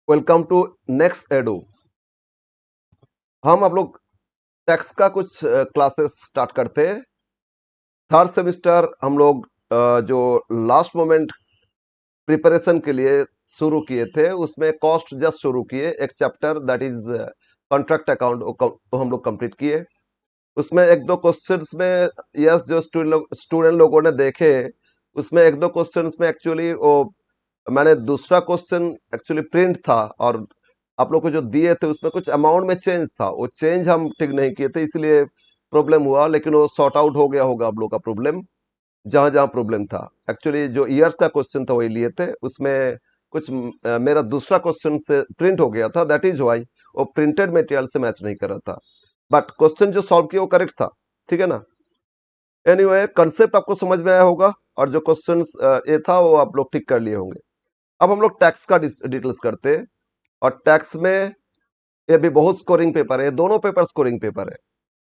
Welcome to next edu. हम आप लोग टैक्स का कुछ क्लासेस स्टार्ट करते हैं। थर्ड सेमिस्टर हम लोग जो लास्ट मोमेंट प्रिपरेशन के लिए शुरू किए थे उसमें कॉस्ट जस्ट शुरू किए। एक chapter that is contract account वो हम लोग कंप्लीट किए। उसमें एक दो क्वेश्चंस में यस जो स्टूडेंट लोगों ने देखे उसमें एक दो क्वेश्चंस में एक्चुअली वो मैंने दूसरा क्वेश्चन एक्चुअली प्रिंट था और आप लोग को जो दिए थे उसमें कुछ अमाउंट में चेंज था। वो चेंज हम ठीक नहीं किए थे इसलिए प्रॉब्लम हुआ, लेकिन वो सॉर्ट आउट हो गया होगा आप लोग का प्रॉब्लम। जहां जहां प्रॉब्लम था एक्चुअली जो ईयर्स का क्वेश्चन था वही लिए थे। उसमें कुछ मेरा दूसरा क्वेश्चन से प्रिंट हो गया था, दैट इज वाई वो प्रिंटेड मटेरियल से मैच नहीं कर रहा था। बट क्वेश्चन जो सॉल्व किया वो करेक्ट था, ठीक है ना। एनीवे कंसेप्ट आपको समझ में आया होगा और जो क्वेश्चन ये था वो आप लोग ठीक कर लिए होंगे। अब हम लोग टैक्स का डिटेल्स करते हैं। और टैक्स में ये भी बहुत स्कोरिंग पेपर है, दोनों पेपर स्कोरिंग पेपर है।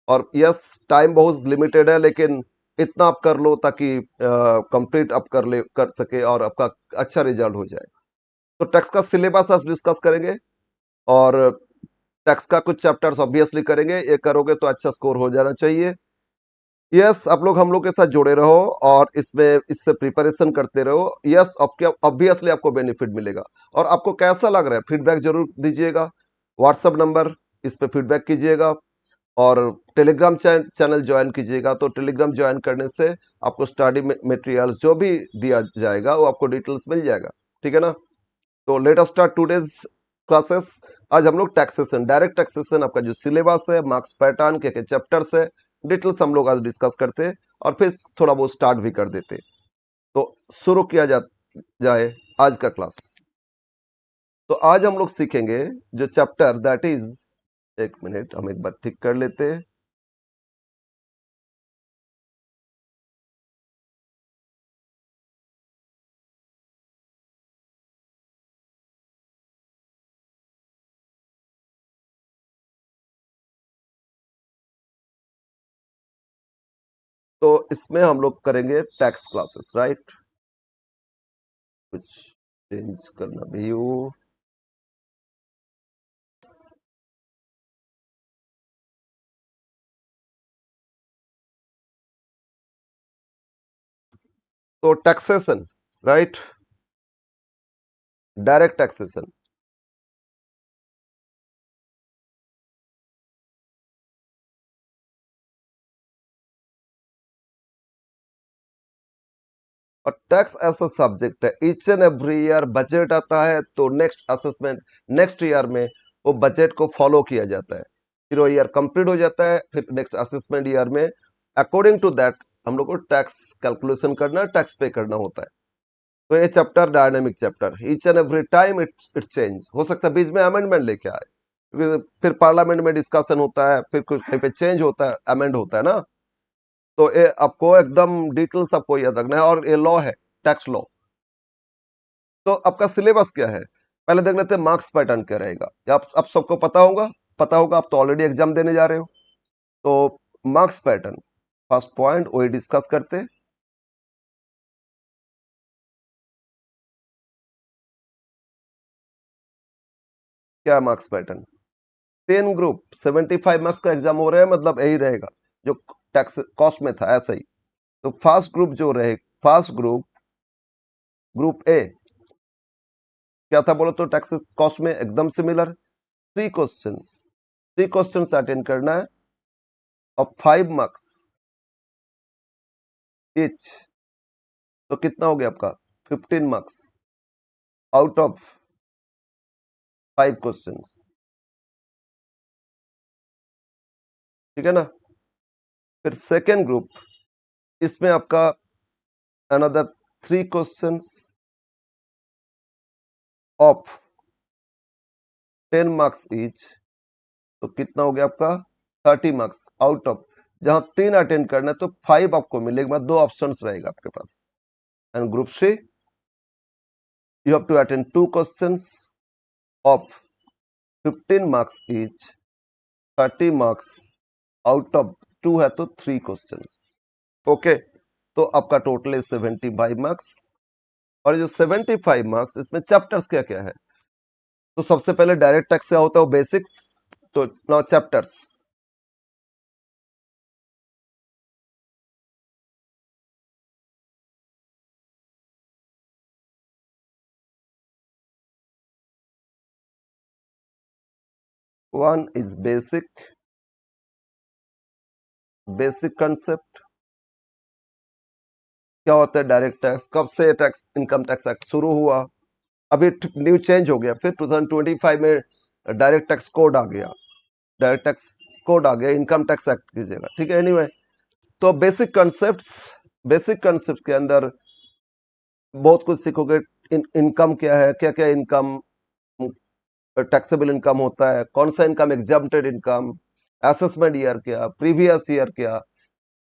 और यस टाइम बहुत लिमिटेड है, लेकिन इतना आप कर लो ताकि कंप्लीट आप कर सके और आपका अच्छा रिजल्ट हो जाए। तो टैक्स का सिलेबस आज डिस्कस करेंगे और टैक्स का कुछ चैप्टर्स ऑब्वियसली करेंगे। ये करोगे तो अच्छा स्कोर हो जाना चाहिए। यस आप लोग हम लोग के साथ जुड़े रहो और इसमें इससे प्रिपरेशन करते रहो। यस आपके ऑब्वियसली आपको बेनिफिट मिलेगा। और आपको कैसा लग रहा है फीडबैक जरूर दीजिएगा। व्हाट्सएप नंबर इस पे फीडबैक कीजिएगा और टेलीग्राम चैनल ज्वाइन कीजिएगा। तो टेलीग्राम ज्वाइन करने से आपको स्टडी मटेरियल्स जो भी दिया जाएगा वो आपको डिटेल्स मिल जाएगा, ठीक है ना। तो let us start today's classes. आज हम लोग टैक्सेशन, डायरेक्ट टैक्सेशन, आपका जो सिलेबस है, मार्क्स पैटर्न, क्या चैप्टर्स है, डिटेल्स हम लोग आज डिस्कस करते हैं और फिर थोड़ा बहुत स्टार्ट भी कर देते। तो शुरू किया जाए आज का क्लास। तो आज हम लोग सीखेंगे जो चैप्टर दैट इज, एक मिनट हम एक बार ठीक कर लेते हैं। तो इसमें हम लोग करेंगे टैक्स क्लासेस, राइट। कुछ चेंज करना भी हो। तो टैक्सेशन, राइट, डायरेक्ट टैक्सेशन। और टैक्स ऐसा सब्जेक्ट है, each and every year budget आता है तो नेक्स्ट असेसमेंट, नेक्स्ट ईयर में वो बजट को फॉलो किया जाता है। फिर वो ईयर कंप्लीट हो जाता है, फिर नेक्स्ट असेसमेंट ईयर में अकॉर्डिंग टू दैट हम लोग को टैक्स कैलकुलेशन करना, टैक्स पे करना होता है। तो ये chapter dynamic chapter, each and every time it change हो सकता है, बीच में अमेंडमेंट लेके आए, फिर पार्लियामेंट में डिस्कशन होता है, फिर कुछ कहीं पे चेंज होता है, अमेंड होता है ना। तो ये आपको एकदम डिटेल्स आपको याद रखना है। और ये लॉ है, टैक्स लॉ। तो आपका सिलेबस क्या है पहले देख लेते हैं। मार्क्स पैटर्न क्या रहेगा ये आप सबको पता होगा, पता होगा, आप तो ऑलरेडी एग्जाम देने जा रहे हो। तो मार्क्स पैटर्न फर्स्ट पॉइंट वही डिस्कस करते हैं। क्या मार्क्स पैटर्न, 10 ग्रुप 75 मार्क्स का एग्जाम हो रहा है, मतलब यही रहेगा जो टैक्स कॉस्ट में था ऐसा ही। तो फर्स्ट ग्रुप जो रहे, फर्स्ट ग्रुप, ग्रुप ए क्या था बोलो तो टैक्सेस कॉस्ट में एकदम सिमिलर। 3 क्वेश्चंस, 3 क्वेश्चंस अटेंड करना है और 5 मार्क्स इच। तो कितना हो गया आपका 15 मार्क्स आउट ऑफ 5 क्वेश्चंस, ठीक है ना। फिर सेकेंड ग्रुप, इसमें आपका another 3 questions of 10 marks each. तो कितना हो गया आपका 30 मार्क्स आउट ऑफ, जहां 3 अटेंड करना है तो 5 आपको मिलेगा, 2 ऑप्शंस रहेगा आपके पास। And group C, you have to attend 2 questions of 15 marks each, 30 marks out of 2 है तो 3 questions, ओके। तो आपका टोटल है 75 मार्क्स। और जो 75 मार्क्स इसमें चैप्टर्स क्या क्या है, तो सबसे पहले डायरेक्ट टैक्स क्या होता है, वो बेसिक्स। तो now chapters. One is basic, basic concept. क्या होता है डायरेक्ट टैक्स, कब से टैक्स इनकम टैक्स एक्ट शुरू हुआ, अभी न्यू चेंज हो गया, फिर 2025 में डायरेक्ट टैक्स कोड आ गया, डायरेक्ट टैक्स कोड आ गया इनकम टैक्स एक्ट की जगह, ठीक है। एनीवे, तो बेसिक कॉन्सेप्ट्स, बेसिक कॉन्सेप्ट के अंदर बहुत कुछ सीखोगे। इनकम क्या है, क्या क्या इनकम टैक्सेबल इनकम होता है, कौन सा income exempted income, assessment year क्या, प्रीवियस ईयर क्या,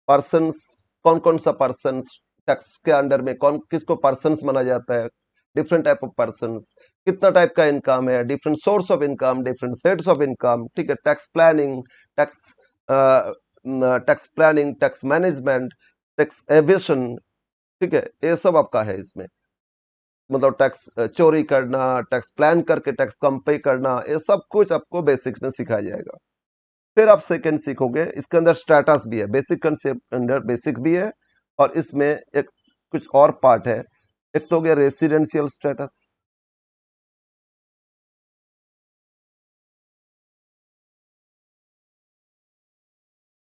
पर्सन्स, कौन कौन सा पर्सन टैक्स के अंडर में, कौन किसको पर्सन्स माना जाता है, डिफरेंट टाइप ऑफ पर्सन्स, कितना टाइप का इनकम है, different source of income, different sets of income, ठीक है। Tax planning, tax tax planning, tax management, tax evasion, ठीक है। ये सब आपका है इसमें, मतलब टैक्स चोरी करना, टैक्स प्लान करके टैक्स कम पे करना, ये सब कुछ आपको बेसिक में सिखाया जाएगा। फिर आप सेकंड सीखोगे, इसके अंदर स्टेटस भी है, बेसिक कंसेप्ट अंडर बेसिक भी है, और इसमें एक कुछ और पार्ट है। एक तो हो गया residential status,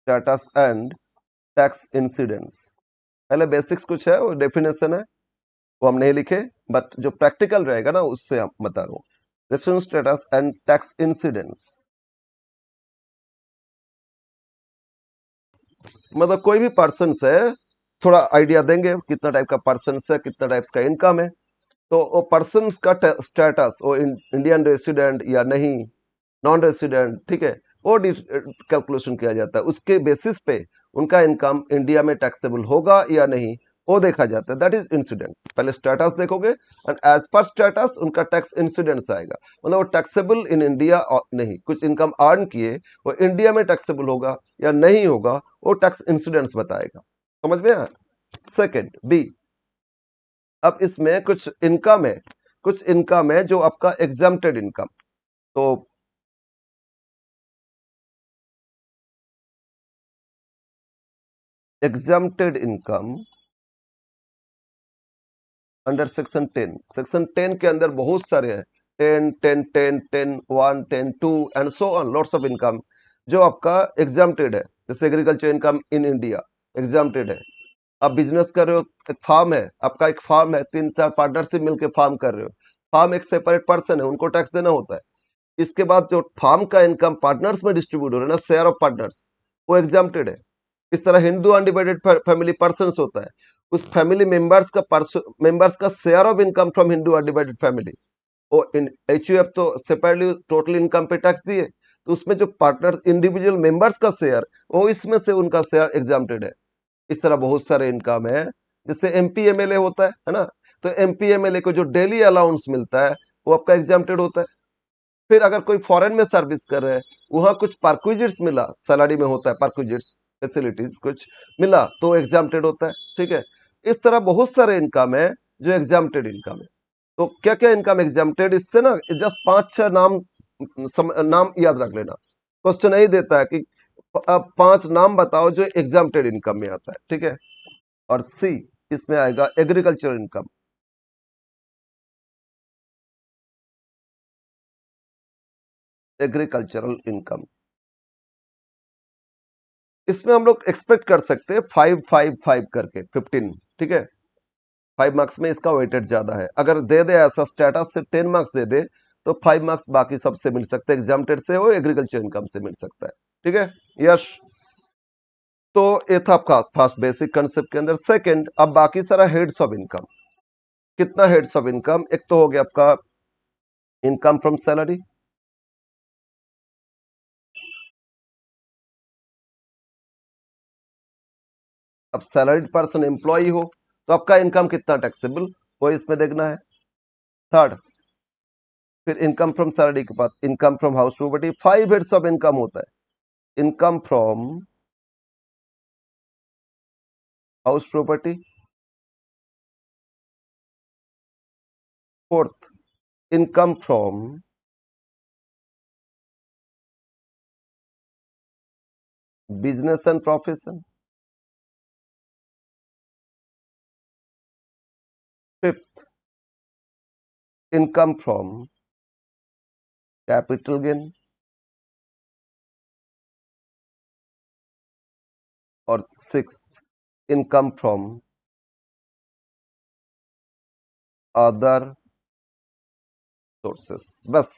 status and tax incidence. पहले बेसिक्स कुछ है, वो डेफिनेशन है, वो हम नहीं लिखे, बट जो प्रैक्टिकल रहेगा ना उससे हम बता रहा हूँ। Residence status and tax incidence, मतलब कोई भी पर्सन है, थोड़ा आइडिया देंगे कितना टाइप का पर्सन है, कितना टाइप का इनकम है। तो वो पर्सन का स्टेटस, वो इंडियन रेसिडेंट या नहीं, नॉन रेसिडेंट, ठीक है, वो कैलकुलेशन किया जाता है, उसके बेसिस पे उनका इनकम इंडिया में टैक्सेबल होगा या नहीं, वो देखा जाता है। That is incidence. पहले स्टेटस देखोगे, एंड एज पर स्टेटस उनका टैक्स इंसिडेंस आएगा, मतलब वो टैक्सेबल इन इंडिया और नहीं, कुछ इनकम अर्न किए, वो इंडिया में टैक्सेबल होगा या नहीं होगा, वो टैक्स इंसिडेंस बताएगा। समझ में आया? सेकेंड बी, अब इसमें कुछ इनकम है, कुछ इनकम है जो आपका एग्जाम्प्टेड इनकम। तो exempted income under section 10, section 10 के अंदर बहुत सारे हैं, 10 10 10 10 1 10 2 and so on, lots of income जो आपका एग्जाम्प्टेड है। जैसे agriculture income in India exempted है। आप बिजनेस कर रहे हो, एक फार्म है आपका, एक फार्म है, 3 4 पार्टनरशिप मिलकर फार्म कर रहे हो, फार्म एक सेपरेट पर्सन है, उनको टैक्स देना होता है। इसके बाद जो फार्म का इनकम पार्टनर्स में डिस्ट्रीब्यूट हो रहा है ना, शेयर ऑफ पार्टनर्स, वो एग्जाम्प्टेड है। इस तरह हिंदू अनडिवाइडेड फैमिली पर्सन होता है, उस फैमिली मेंबर्स का share of income from Hindu undivided family, वो इन एचयूएफ तो सेपरेटली टोटल इनकम पे टैक्स दिए, तो उसमें जो पार्टनर इंडिविजुअल मेंबर्स का शेयर, वो इसमें से उनका शेयर एग्जाम्प्टेड है। इस तरह बहुत सारे इनकम है। जैसे एमपी एमएलए होता है ना, तो एमपी एमएलए को जो डेली अलाउंस मिलता है, वो आपका एग्जाम्प्टेड होता है। फिर अगर कोई फॉरेन में सर्विस कर रहे हैं, वहां कुछ परक्विजिट्स मिला, सैलरी में होता है परक्विजिट्स, फैसिलिटीज कुछ मिला, तो एग्जाम्प्टेड होता है, ठीक है। इस तरह बहुत सारे इनकम है जो एग्जाम्प्टेड इनकम है। तो क्या क्या इनकम एग्जाम्प्टेड, इससे ना जस्ट 5 6 नाम नाम याद रख लेना। क्वेश्चन यही देता है कि अब 5 नाम बताओ जो एग्जाम्प्टेड इनकम में आता है, ठीक है। और सी, इसमें आएगा एग्रीकल्चर इनकम। एग्रीकल्चरल इनकम, इसमें हम लोग एक्सपेक्ट कर सकते हैं 5 5 5 करके 15, ठीक है। 5 मार्क्स में इसका वेटेड ज्यादा है। अगर दे दे ऐसा स्टेटस से 10 मार्क्स दे दे, तो 5 मार्क्स बाकी सबसे मिल सकते हैं, एग्जाम्प्टेड से हो, एग्रीकल्चर इनकम से मिल सकता है, ठीक है। यश, तो ये था आपका फर्स्ट बेसिक कंसेप्ट के अंदर। सेकंड, अब बाकी सारा हेड्स ऑफ इनकम। कितना हेड्स ऑफ इनकम, एक तो हो गया आपका इनकम फ्रॉम सैलरी। अब सैलरीड पर्सन एम्प्लॉय हो, तो आपका इनकम कितना टैक्सेबल, वो इसमें देखना है। थर्ड, फिर इनकम फ्रॉम सैलरी के बाद income from house property. 5 heads of income होता है। Income from house property. Fourth, income from business and profession. Fifth, income from capital gain. और sixth, income from other sources. बस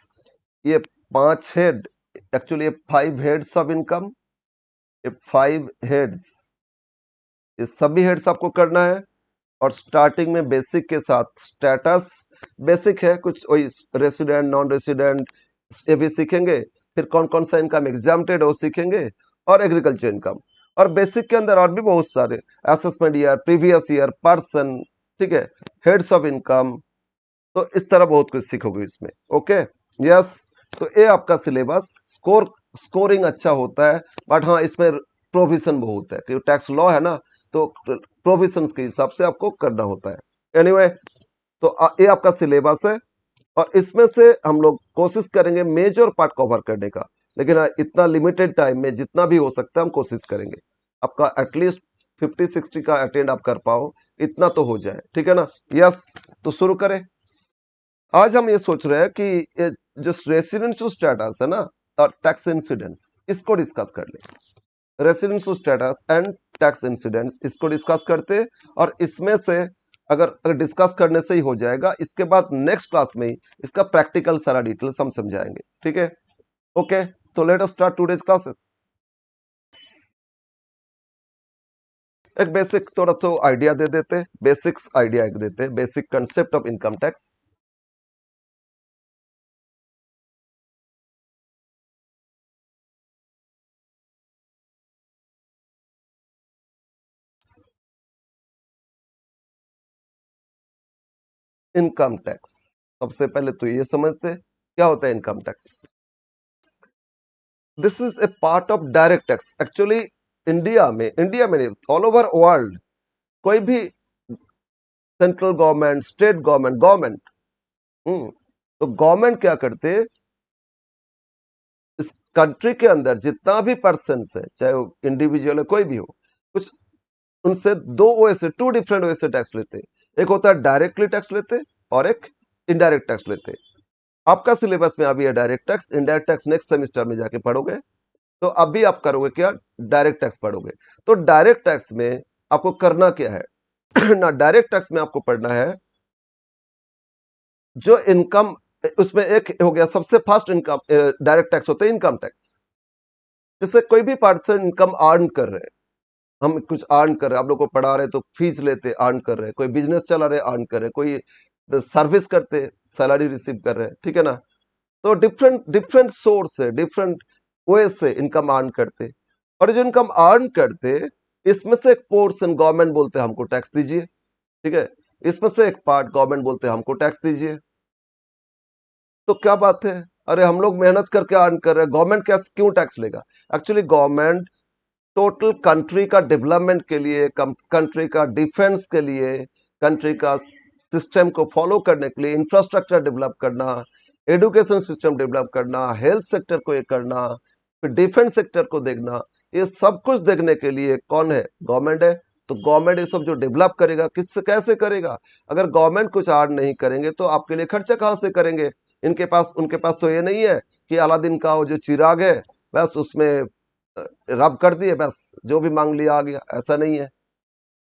ये 5 head, actually ये 5 heads of income, ये 5 heads, ये सभी heads आपको करना है। और स्टार्टिंग में बेसिक के साथ स्टेटस बेसिक है, कुछ वही रेसिडेंट नॉन रेसिडेंट ये भी सीखेंगे। फिर कौन कौन सा इनकम एग्जाम्प्टेड है वो सीखेंगे, और एग्रीकल्चर इनकम। और बेसिक के अंदर और भी बहुत सारे, assessment year, previous year, person, ठीक है, हेड्स ऑफ इनकम, तो इस तरह बहुत कुछ सीखोगे इसमें। Okay, yes. तो ये आपका सिलेबस, स्कोरिंग अच्छा होता है, बट हाँ इसमें प्रोविजन बहुत है, क्योंकि टैक्स लॉ है ना, तो प्रोविजन के हिसाब से आपको करना होता है। एनीवे, तो ये आपका सिलेबस है, और इसमें से हम लोग कोशिश करेंगे मेजर पार्ट कवर करने का। लेकिन इतना लिमिटेड टाइम में जितना भी हो सकता है हम कोशिश करेंगे आपका एटलीस्ट 50-60 का अटेंड आप कर पाओ, इतना तो हो जाए, ठीक है ना। यस, तो शुरू करें। आज हम ये सोच रहे हैं कि ये जो रेसिडेंशियल स्टेटस है ना, और टैक्स इंसिडेंट्स, इसको डिस्कस कर ले। Residential status and tax incidents, इसको डिस्कस करते, और इसमें से अगर डिस्कस करने से ही हो जाएगा, इसके बाद नेक्स्ट क्लास में ही इसका प्रैक्टिकल सारा डिटेल्स हम समझाएंगे, ठीक है। ओके, तो let us start today's classes. एक बेसिक थोड़ा तो आइडिया दे देते, बेसिक्स आइडिया एक देते, basic concept of income tax. Income tax, सबसे पहले तो ये समझते क्या होता है income tax. This is a part of direct tax. Actually India में नहीं, ऑल ओवर वर्ल्ड, कोई भी सेंट्रल गवर्नमेंट, स्टेट गवर्नमेंट, तो गवर्नमेंट क्या करते, इस कंट्री के अंदर जितना भी पर्सन है, चाहे वो इंडिविजुअल है कोई भी हो, कुछ उनसे दो वे से, टू डिफरेंट वे से टैक्स लेते। एक होता है डायरेक्टली टैक्स लेते, और एक इनडायरेक्ट टैक्स लेते। आपका सिलेबस में अभी है direct tax, indirect tax next semester में जाके पढ़ोगे। तो अभी आप करोगे क्या, डायरेक्ट टैक्स पढ़ोगे। तो डायरेक्ट टैक्स में आपको करना क्या है ना, डायरेक्ट टैक्स में आपको पढ़ना है जो इनकम, उसमें एक हो गया सबसे फर्स्ट इनकम, डायरेक्ट टैक्स होता है इनकम टैक्स। जैसे कोई भी पर्सन इनकम अर्न कर रहे हैं, हम कुछ अर्न कर रहे हैं, आप लोग को पढ़ा रहे तो फीस लेते अर्न कर रहे हैं, कोई बिजनेस चला रहे अर्न कर रहे हैं, कोई सर्विस करते सैलरी रिसीव कर रहे हैं, ठीक है ना। तो डिफरेंट डिफरेंट सोर्स है, डिफरेंट वे से इनकम अर्न करते। और जो इनकम अर्न करते, इसमें से एक पोर्शन गवर्नमेंट बोलते हैं हमको टैक्स दीजिए, ठीक है। इसमें से एक पार्ट गवर्नमेंट बोलते हैं हमको टैक्स दीजिए। तो क्या बात है, अरे हम लोग मेहनत करके अर्न कर रहे हैं, गवर्नमेंट क्या क्यों टैक्स लेगा। एक्चुअली गवर्नमेंट टोटल कंट्री का डेवलपमेंट के लिए, कंट्री का डिफेंस के लिए, कंट्री का सिस्टम को फॉलो करने के लिए, इंफ्रास्ट्रक्चर डेवलप करना, एजुकेशन सिस्टम डेवलप करना, हेल्थ सेक्टर को ये करना, फिर डिफेंस सेक्टर को देखना, ये सब कुछ देखने के लिए कौन है, गवर्नमेंट है। तो गवर्नमेंट ये सब जो डेवलप करेगा, किससे कैसे करेगा। अगर गवर्नमेंट कुछ अर्न नहीं करेंगे तो आपके लिए खर्चा कहाँ से करेंगे। उनके पास तो ये नहीं है कि अलादीन का वो जो चिराग है, बस उसमें रब कर दिए, बस जो भी मांग लिया आ गया, ऐसा नहीं है।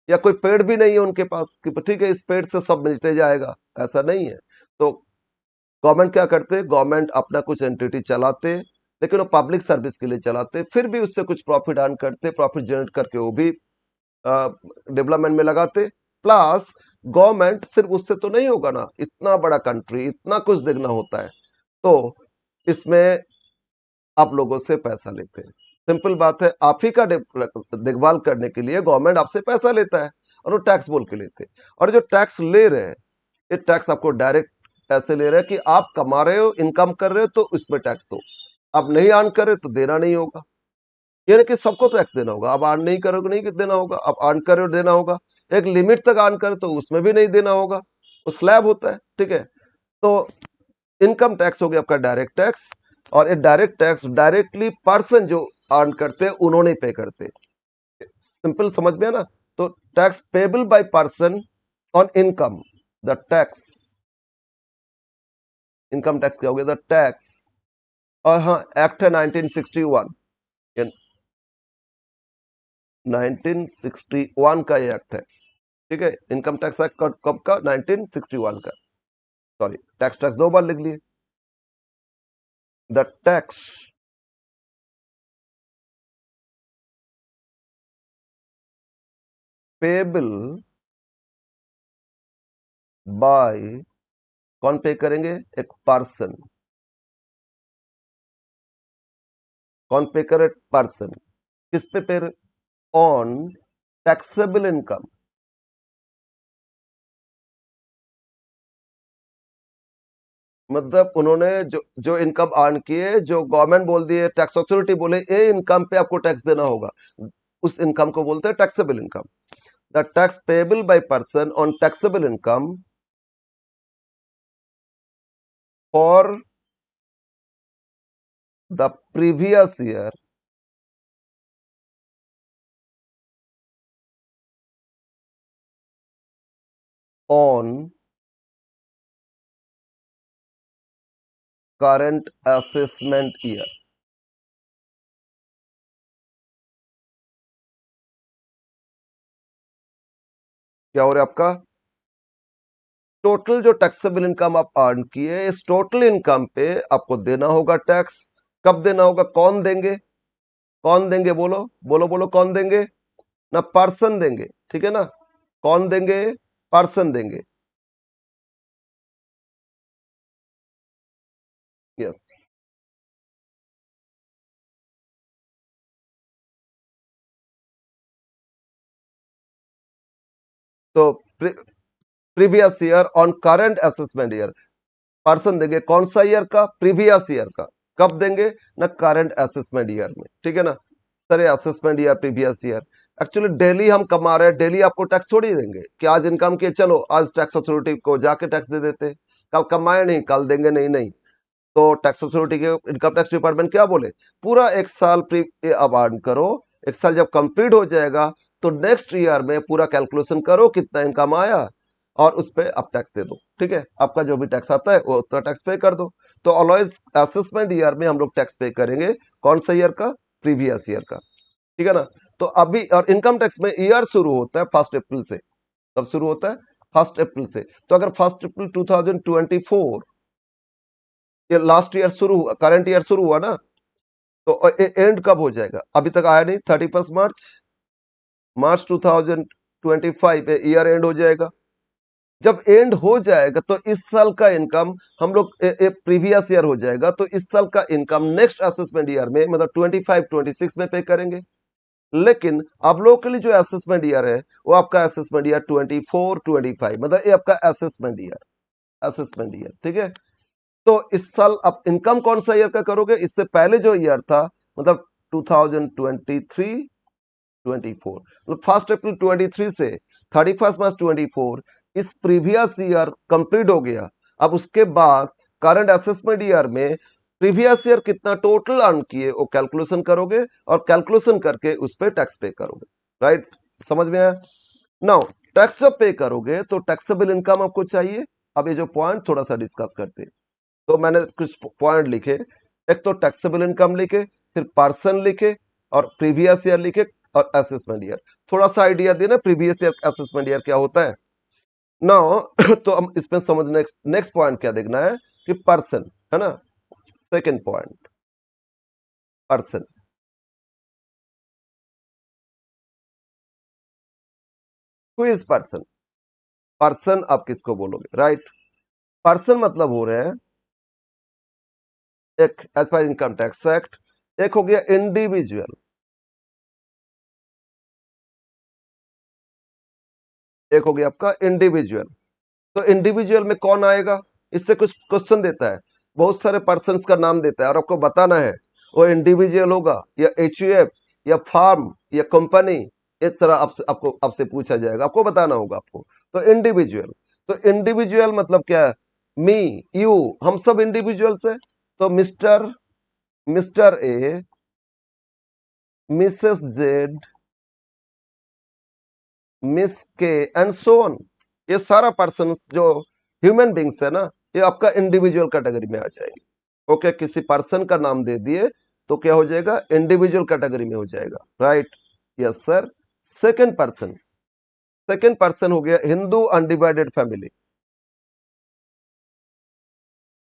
या कोई पेड़ भी नहीं है उनके पास कि ठीक है इस पेड़ से सब मिलते जाएगा, ऐसा नहीं है। तो गवर्नमेंट क्या करते, गवर्नमेंट अपना कुछ एंटिटी चलाते, लेकिन वो पब्लिक सर्विस के लिए चलाते, फिर भी उससे कुछ प्रॉफिट अर्न करते, प्रॉफिट जनरेट करके वो भी डेवलपमेंट में लगाते। प्लस गवर्नमेंट सिर्फ उससे तो नहीं होगा ना, इतना बड़ा कंट्री, इतना कुछ देखना होता है, तो इसमें आप लोगों से पैसा लेते हैं। सिंपल बात है, आप ही का देखभाल करने के लिए गवर्नमेंट आपसे पैसा लेता है, और वो टैक्स बोल के लेते हैं। और जो टैक्स ले रहे हैं, ये टैक्स आपको डायरेक्ट ऐसे ले रहे हैं कि आप कमा रहे हो, इनकम कर रहे हो, तो उसमें टैक्स दो। आप नहीं अर्न कर रहे तो देना नहीं होगा। यानी कि सबको टैक्स देना होगा, आप अर्न नहीं करोगे नहीं देना होगा, आप अर्न कर रहे हो देना होगा। एक लिमिट तक अर्न करे तो उसमें भी नहीं देना होगा, वो स्लैब होता है, ठीक है। तो इनकम टैक्स हो गया आपका डायरेक्ट टैक्स। और ये डायरेक्ट टैक्स डायरेक्टली पर्सन जो अर्न करते उन्होंने पे करते। सिंपल समझ में है ना। तो tax payable by person on income, the tax, income tax क्या हो गया, द टैक्स। और हाँ, एक्ट है 1961, 1961 का ये एक्ट है, ठीक है। इनकम टैक्स एक्ट कब का, 1961 का। सॉरी, टैक्स टैक्स दो बार लिख लिए। द टैक्स पेबल बाय, कौन पे करेंगे, एक पर्सन, कौन पे करे, पर्सन। किस पे, ऑन टैक्सेबल इनकम। मतलब उन्होंने जो जो इनकम अर्न किए, जो गवर्नमेंट बोल दिए, टैक्स अथॉरिटी बोले ये इनकम पे आपको टैक्स देना होगा, उस इनकम को बोलते हैं taxable income. The tax payable by person on taxable income for the previous year on current assessment year. क्या हो रहा है आपका, टोटल जो टैक्सेबल इनकम आप अर्न किए, इस टोटल इनकम पे आपको देना होगा टैक्स। कब देना होगा, कौन देंगे, कौन देंगे, बोलो बोलो बोलो, कौन देंगे ना, पर्सन देंगे, ठीक है ना। कौन देंगे, पर्सन देंगे, यस। तो previous year on current assessment year, person देंगे कौन सा ईयर का, प्रीवियस ईयर का। कब देंगे ना, करंट असेसमेंट ईयर में, ठीक है ना। Sir assessment year, previous year, actually daily हम कमा रहे हैं, डेली आपको टैक्स थोड़ी देंगे कि आज इनकम किए चलो आज टैक्स अथॉरिटी को जाके टैक्स दे देते। कल कमाए नहीं, कल देंगे, नहीं नहीं। तो टैक्स अथॉरिटी के इनकम टैक्स डिपार्टमेंट क्या बोले, पूरा एक साल प्री अब अर्न करो, एक साल जब कंप्लीट हो जाएगा तो नेक्स्ट ईयर में पूरा कैलकुलेशन करो कितना इनकम आया और उस पर आप टैक्स दे दो, ठीक है। आपका जो भी टैक्स आता है वो उतना टैक्स पे कर दो। तो ऑलवेज असेसमेंट ईयर में हम लोग टैक्स पे करेंगे, कौन सा ईयर का, प्रीवियस ईयर का, ठीक है ना। तो अभी और इनकम टैक्स में ईयर शुरू होता है 1 अप्रैल से। कब शुरू होता है, 1 अप्रैल से। तो अगर 1 अप्रैल 2024 ये लास्ट ईयर शुरू हुआ, करंट ईयर शुरू हुआ ना, तो एंड कब हो जाएगा, अभी तक आया नहीं, 31 मार्च, मार्च 2025 ईयर एंड हो जाएगा। जब एंड हो जाएगा तो इस साल का इनकम हम लोग प्रीवियस ईयर हो जाएगा, तो इस साल का इनकम नेक्स्ट असेसमेंट ईयर में मतलब 25-26 में पे करेंगे। लेकिन आप लोगों के लिए जो असेसमेंट ईयर है वो आपका असेसमेंट ईयर 24-25, मतलब ये आपका असेसमेंट ईयर, असेसमेंट ईयर, ठीक है। तो इस साल आप इनकम कौन सा ईयर का करोगे, इससे पहले जो ईयर था मतलब 2023-24, मतलब 1 अप्रैल 23 से 31 मार्च 24, इस प्रीवियस ईयर कंप्लीट हो गया। अब उसके बाद करंट असेसमेंट ईयर में प्रीवियस ईयर कितना टोटल अर्न किए वो कैलकुलेशन करोगे और कैलकुलेशन करके उस पर टैक्स पे करोगे, राइट। समझ में आया। नाउ टैक्स जब पे करोगे तो टैक्सेबल इनकम आपको चाहिए। अब ये जो पॉइंट थोड़ा सा डिस्कस करते हैं। तो मैंने कुछ पॉइंट लिखे, एक तो टैक्सेबल इनकम लिखे, फिर पर्सन लिखे और प्रीवियस ईयर लिखे और असेसमेंट ईयर। थोड़ा सा आइडिया देना प्रीवियस ईयर असेसमेंट ईयर क्या होता है ना। तो हम इसमें समझने नेक्स्ट पॉइंट क्या देखना है कि पर्सन है ना। Second point, person. Who is person, person आप किसको बोलोगे, राइट। पर्सन मतलब हो रहे हैं एक as per income tax act, एक हो गया इंडिविजुअल, एक हो गया आपका इंडिविजुअल। तो इंडिविजुअल में कौन आएगा, इससे कुछ क्वेश्चन देता है, बहुत सारे पर्सन्स का नाम देता है और आपको बताना है वो इंडिविजुअल होगा या एचयूएफ या फार्म या कंपनी। इस तरह आपसे पूछा जाएगा, आपको बताना होगा आपको। तो इंडिविजुअल, तो इंडिविजुअल मतलब क्या है, मी, यू, हम सब इंडिविजुअल्स है। तो mister, mister A, Mrs Z, miss के एंड सो ऑन। ये सारा पर्सन जो ह्यूमन बींग्स है ना, ये आपका इंडिविजुअल कैटेगरी में आ जाएंगे। ओके, किसी पर्सन का नाम दे दिए तो क्या हो जाएगा, इंडिविजुअल कैटेगरी में हो जाएगा, right. Yes sir. Second person, second person हो गया Hindu undivided family.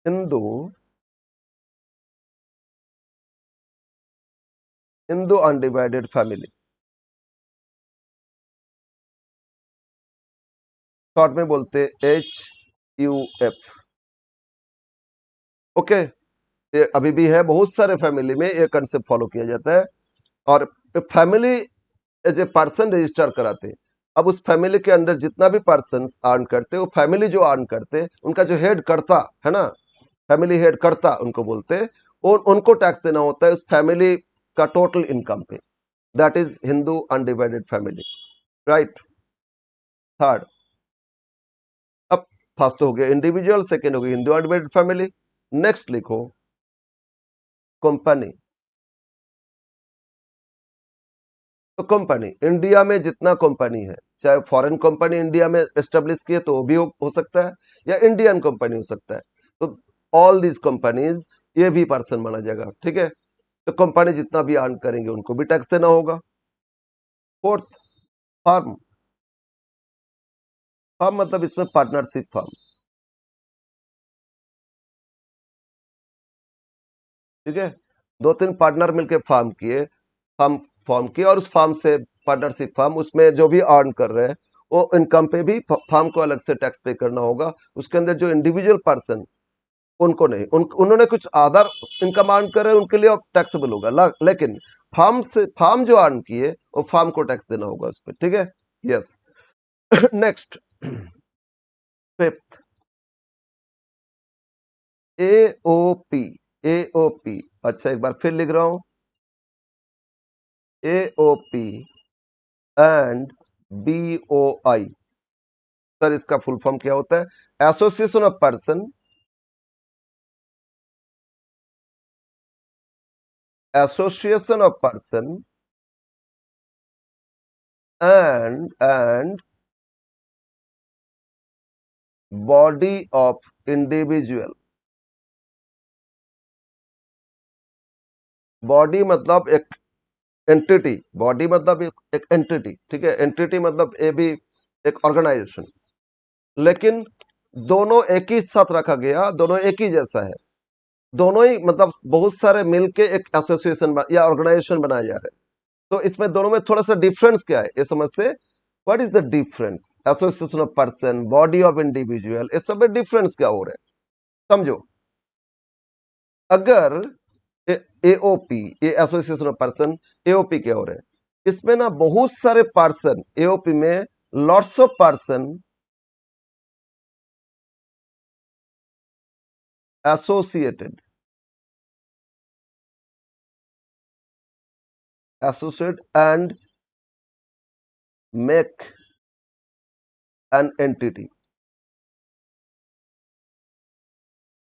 Hindu, Hindu undivided family, short में बोलते HUF। ओके, ये अभी भी है, बहुत सारे फैमिली में ये कंसेप्ट फॉलो किया जाता है। और family as a person register कराते हैं। अब उस फैमिली के अंदर जितना भी पर्सन अर्न करते हैं, वो फैमिली जो अर्न करते हैं, उनका जो हेड करता है ना, फैमिली हेड करता उनको बोलते हैं, और उनको टैक्स देना होता है उस फैमिली का टोटल इनकम पे। That is Hindu undivided family, right. Third, अब फर्स्ट हो गया इंडिविजुअल, सेकेंड हो गया हिंदू अनडिवाइडेड फैमिली। नेक्स्ट लिखो कंपनी। तो कंपनी, इंडिया में जितना कंपनी है, चाहे फॉरेन कंपनी इंडिया में एस्टेब्लिश की है तो वो भी हो सकता है, या इंडियन कंपनी हो सकता है, तो ऑल दीज कंपनीज ये भी पर्सन माना जाएगा, ठीक है। तो कंपनी जितना भी अर्न करेंगे उनको भी टैक्स देना होगा। Fourth, firm. फर्म मतलब इसमें पार्टनरशिप फर्म, ठीक है। दो तीन पार्टनर मिलकर फार्म किए, फार्म फॉर्म किए, और उस फार्म से पार्टनरशिप फार्म, उसमें जो भी अर्न कर रहे हैं वो इनकम पे भी फार्म को अलग से टैक्स पे करना होगा। उसके अंदर जो इंडिविजुअल पर्सन, उनको नहीं, उन्होंने कुछ अदर इनकम अर्न कर रहे हैं, उनके लिए टैक्सेबल होगा, लेकिन फार्म से, फार्म जो अर्न किए वो फार्म को टैक्स देना होगा उस पर, ठीक है। Yes. Next, fifth, AOP। AOP, अच्छा एक बार फिर लिख रहा हूं, AOP एंड BOI। सर इसका फुल फॉर्म क्या होता है? Association of person, association of person and body of individual. Body मतलब एक एंटिटी, बॉडी मतलब एक एंटिटी, ठीक है। एंटिटी मतलब ये भी एक ऑर्गेनाइजेशन, लेकिन दोनों एक ही साथ रखा गया, दोनों एक ही जैसा है, दोनों ही मतलब बहुत सारे मिलके एक एसोसिएशन या ऑर्गेनाइजेशन बनाए जा रहे हैं। तो इसमें दोनों में थोड़ा सा डिफरेंस क्या है ये समझते। What is the difference? Association of person, body of individual, इस सब में डिफरेंस क्या हो रहा है, समझो। अगर एओपी, ये एसोसिएशन ऑफ पर्सन, एओपी क्या हो रहा है, इसमें ना बहुत सारे पर्सन, एओपी में lots of person associated, associate and make an entity.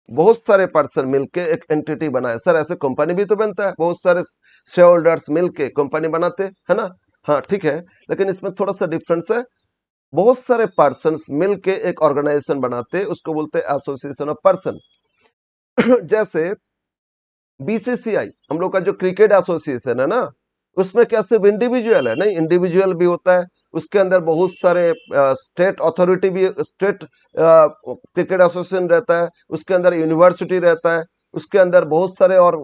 बहुत सारे पर्सन मिलके एक एंटिटी बनाए। सर ऐसे कंपनी भी तो बनता है, बहुत सारे शेयर होल्डर्स मिलके कंपनी बनाते है ना। हाँ ठीक है, लेकिन इसमें थोड़ा सा डिफरेंस है। बहुत सारे पर्सन मिलके एक ऑर्गेनाइजेशन बनाते, उसको बोलते हैं एसोसिएशन ऑफ पर्सन। जैसे BCCI, हम लोग का जो क्रिकेट एसोसिएशन है ना, उसमें क्या सिर्फ इंडिविजुअल है? नहीं, इंडिविजुअल भी होता है। उसके अंदर बहुत सारे स्टेट अथॉरिटी भी, स्टेट क्रिकेट एसोसिएशन रहता है, उसके अंदर यूनिवर्सिटी रहता है, उसके अंदर बहुत सारे और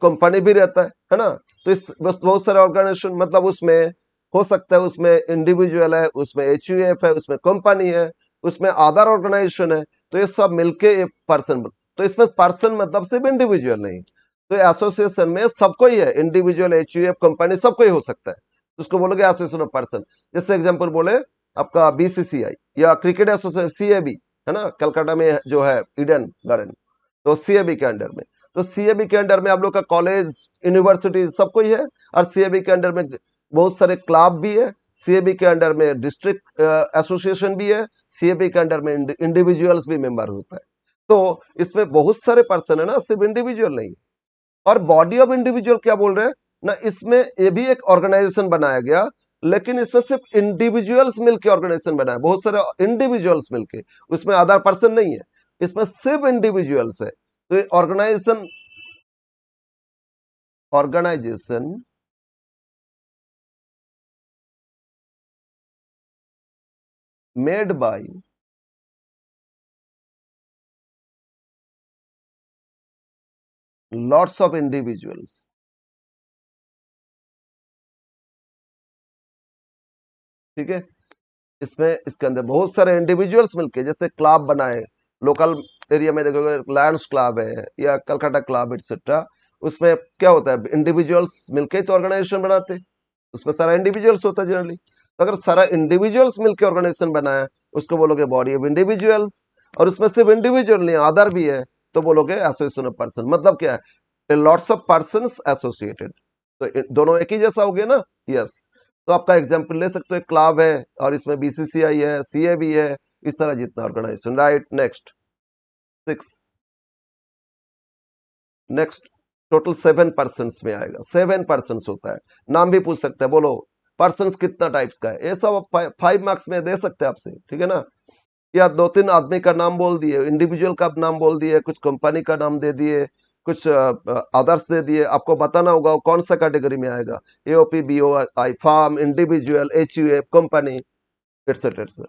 कंपनी भी रहता है ना। तो इस बस बहुत सारे ऑर्गेनाइजेशन, मतलब उसमें हो सकता है उसमें इंडिविजुअल है, उसमें HUF है, उसमें कंपनी है, उसमें अदर ऑर्गेनाइजेशन है, तो ये सब मिलके एक पर्सन। तो इसमें पर्सन मतलब सिर्फ इंडिविजुअल नहीं, तो एसोसिएशन में सबको ही है, इंडिविजुअल, HUF, कंपनी, सबको ही हो सकता है, उसको बोलोगे एसोसिएशन ऑफ पर्सन। जैसे एग्जांपल बोले आपका BCCI या क्रिकेट एसोसिएशन, CAB है ना, कलकत्ता में जो है ईडन गार्डन, तो CAB के अंडर में, तो CAB के अंडर में आप लोग का कॉलेज, यूनिवर्सिटी सबको ही है। और CAB के अंडर में बहुत सारे क्लब भी है, CAB के अंडर में डिस्ट्रिक्ट एसोसिएशन भी है, CAB के अंडर में इंडिविजुअल्स भी मेंबर होता है। तो इसमें बहुत सारे पर्सन है ना, सिर्फ इंडिविजुअल नहीं। और बॉडी ऑफ इंडिविजुअल क्या बोल रहे हैं? ना, इसमें ये भी एक ऑर्गेनाइजेशन बनाया गया, लेकिन इसमें सिर्फ इंडिविजुअल्स मिलके ऑर्गेनाइजेशन बनाया, बहुत सारे इंडिविजुअल्स मिलके, उसमें अदर पर्सन नहीं है, इसमें सिर्फ इंडिविजुअल्स है। तो ये organisation made by lots of individuals. ठीक है, इसमें इसके अंदर बहुत सारे इंडिविजुअल्स मिलके, जैसे क्लब बनाए, लोकल एरिया में देखोगे लायंस क्लब है या कलकत्ता क्लब एक्सेट्रा, उसमें क्या होता है, इंडिविजुअल्स मिलके ही तो ऑर्गेनाइजेशन बनाते, उसमें सारा इंडिविजुअल्स होता है जनरली। तो अगर सारा इंडिविजुअल्स मिलके ऑर्गेनाइजेशन बनाया, उसको बोलोगे बॉडी ऑफ इंडिविजुअल्स। और उसमें सिर्फ इंडिविजुअल नहीं, अदर भी है, तो बोलोगे एसोसिएशन ऑफ पर्सन। मतलब क्या है, लॉट्स ऑफ पर्सन एसोसिएटेड। तो दोनों एक ही जैसा हो गया ना। यस। तो आपका एग्जाम्पल ले सकते हो, क्लब है और इसमें बीसीसीआई है, सीए भी है, इस तरह जितना organisation. Right, next 6। Next total 7 person में आएगा, 7 पर्सन होता है। नाम भी पूछ सकते हैं, बोलो पर्सन कितना टाइप्स का है, ये सब 5 मार्क्स में दे सकते हैं आपसे, ठीक है ना। या 2-3 आदमी का नाम बोल दिए, इंडिविजुअल का नाम बोल दिए, कुछ कंपनी का नाम दे दिए, कुछ अदर्स दे दिए, आपको बताना होगा वो कौन सा कैटेगरी में आएगा, AOP, BOI, firm, individual, HUF, company, etcetera etcetera.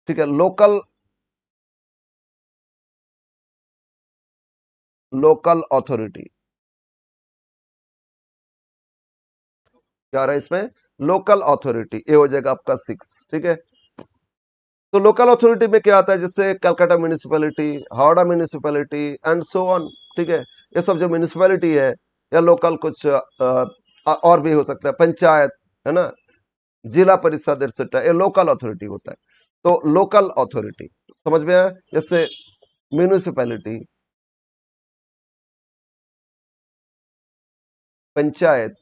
ठीक है, लोकल अथॉरिटी क्या रहा है इसमें, लोकल अथॉरिटी, ये हो जाएगा आपका 6। ठीक है, तो लोकल अथॉरिटी में क्या आता है, जैसे Calcutta municipality, Howrah municipality and so on. ठीक है, ये सब जो म्यूनिसिपैलिटी है, या लोकल कुछ और भी हो सकता है, पंचायत, है ना, जिला परिषद एक्सेट्रा, ये लोकल अथॉरिटी होता है। तो लोकल अथॉरिटी समझ में आया, जैसे म्यूनिसिपैलिटी, पंचायत,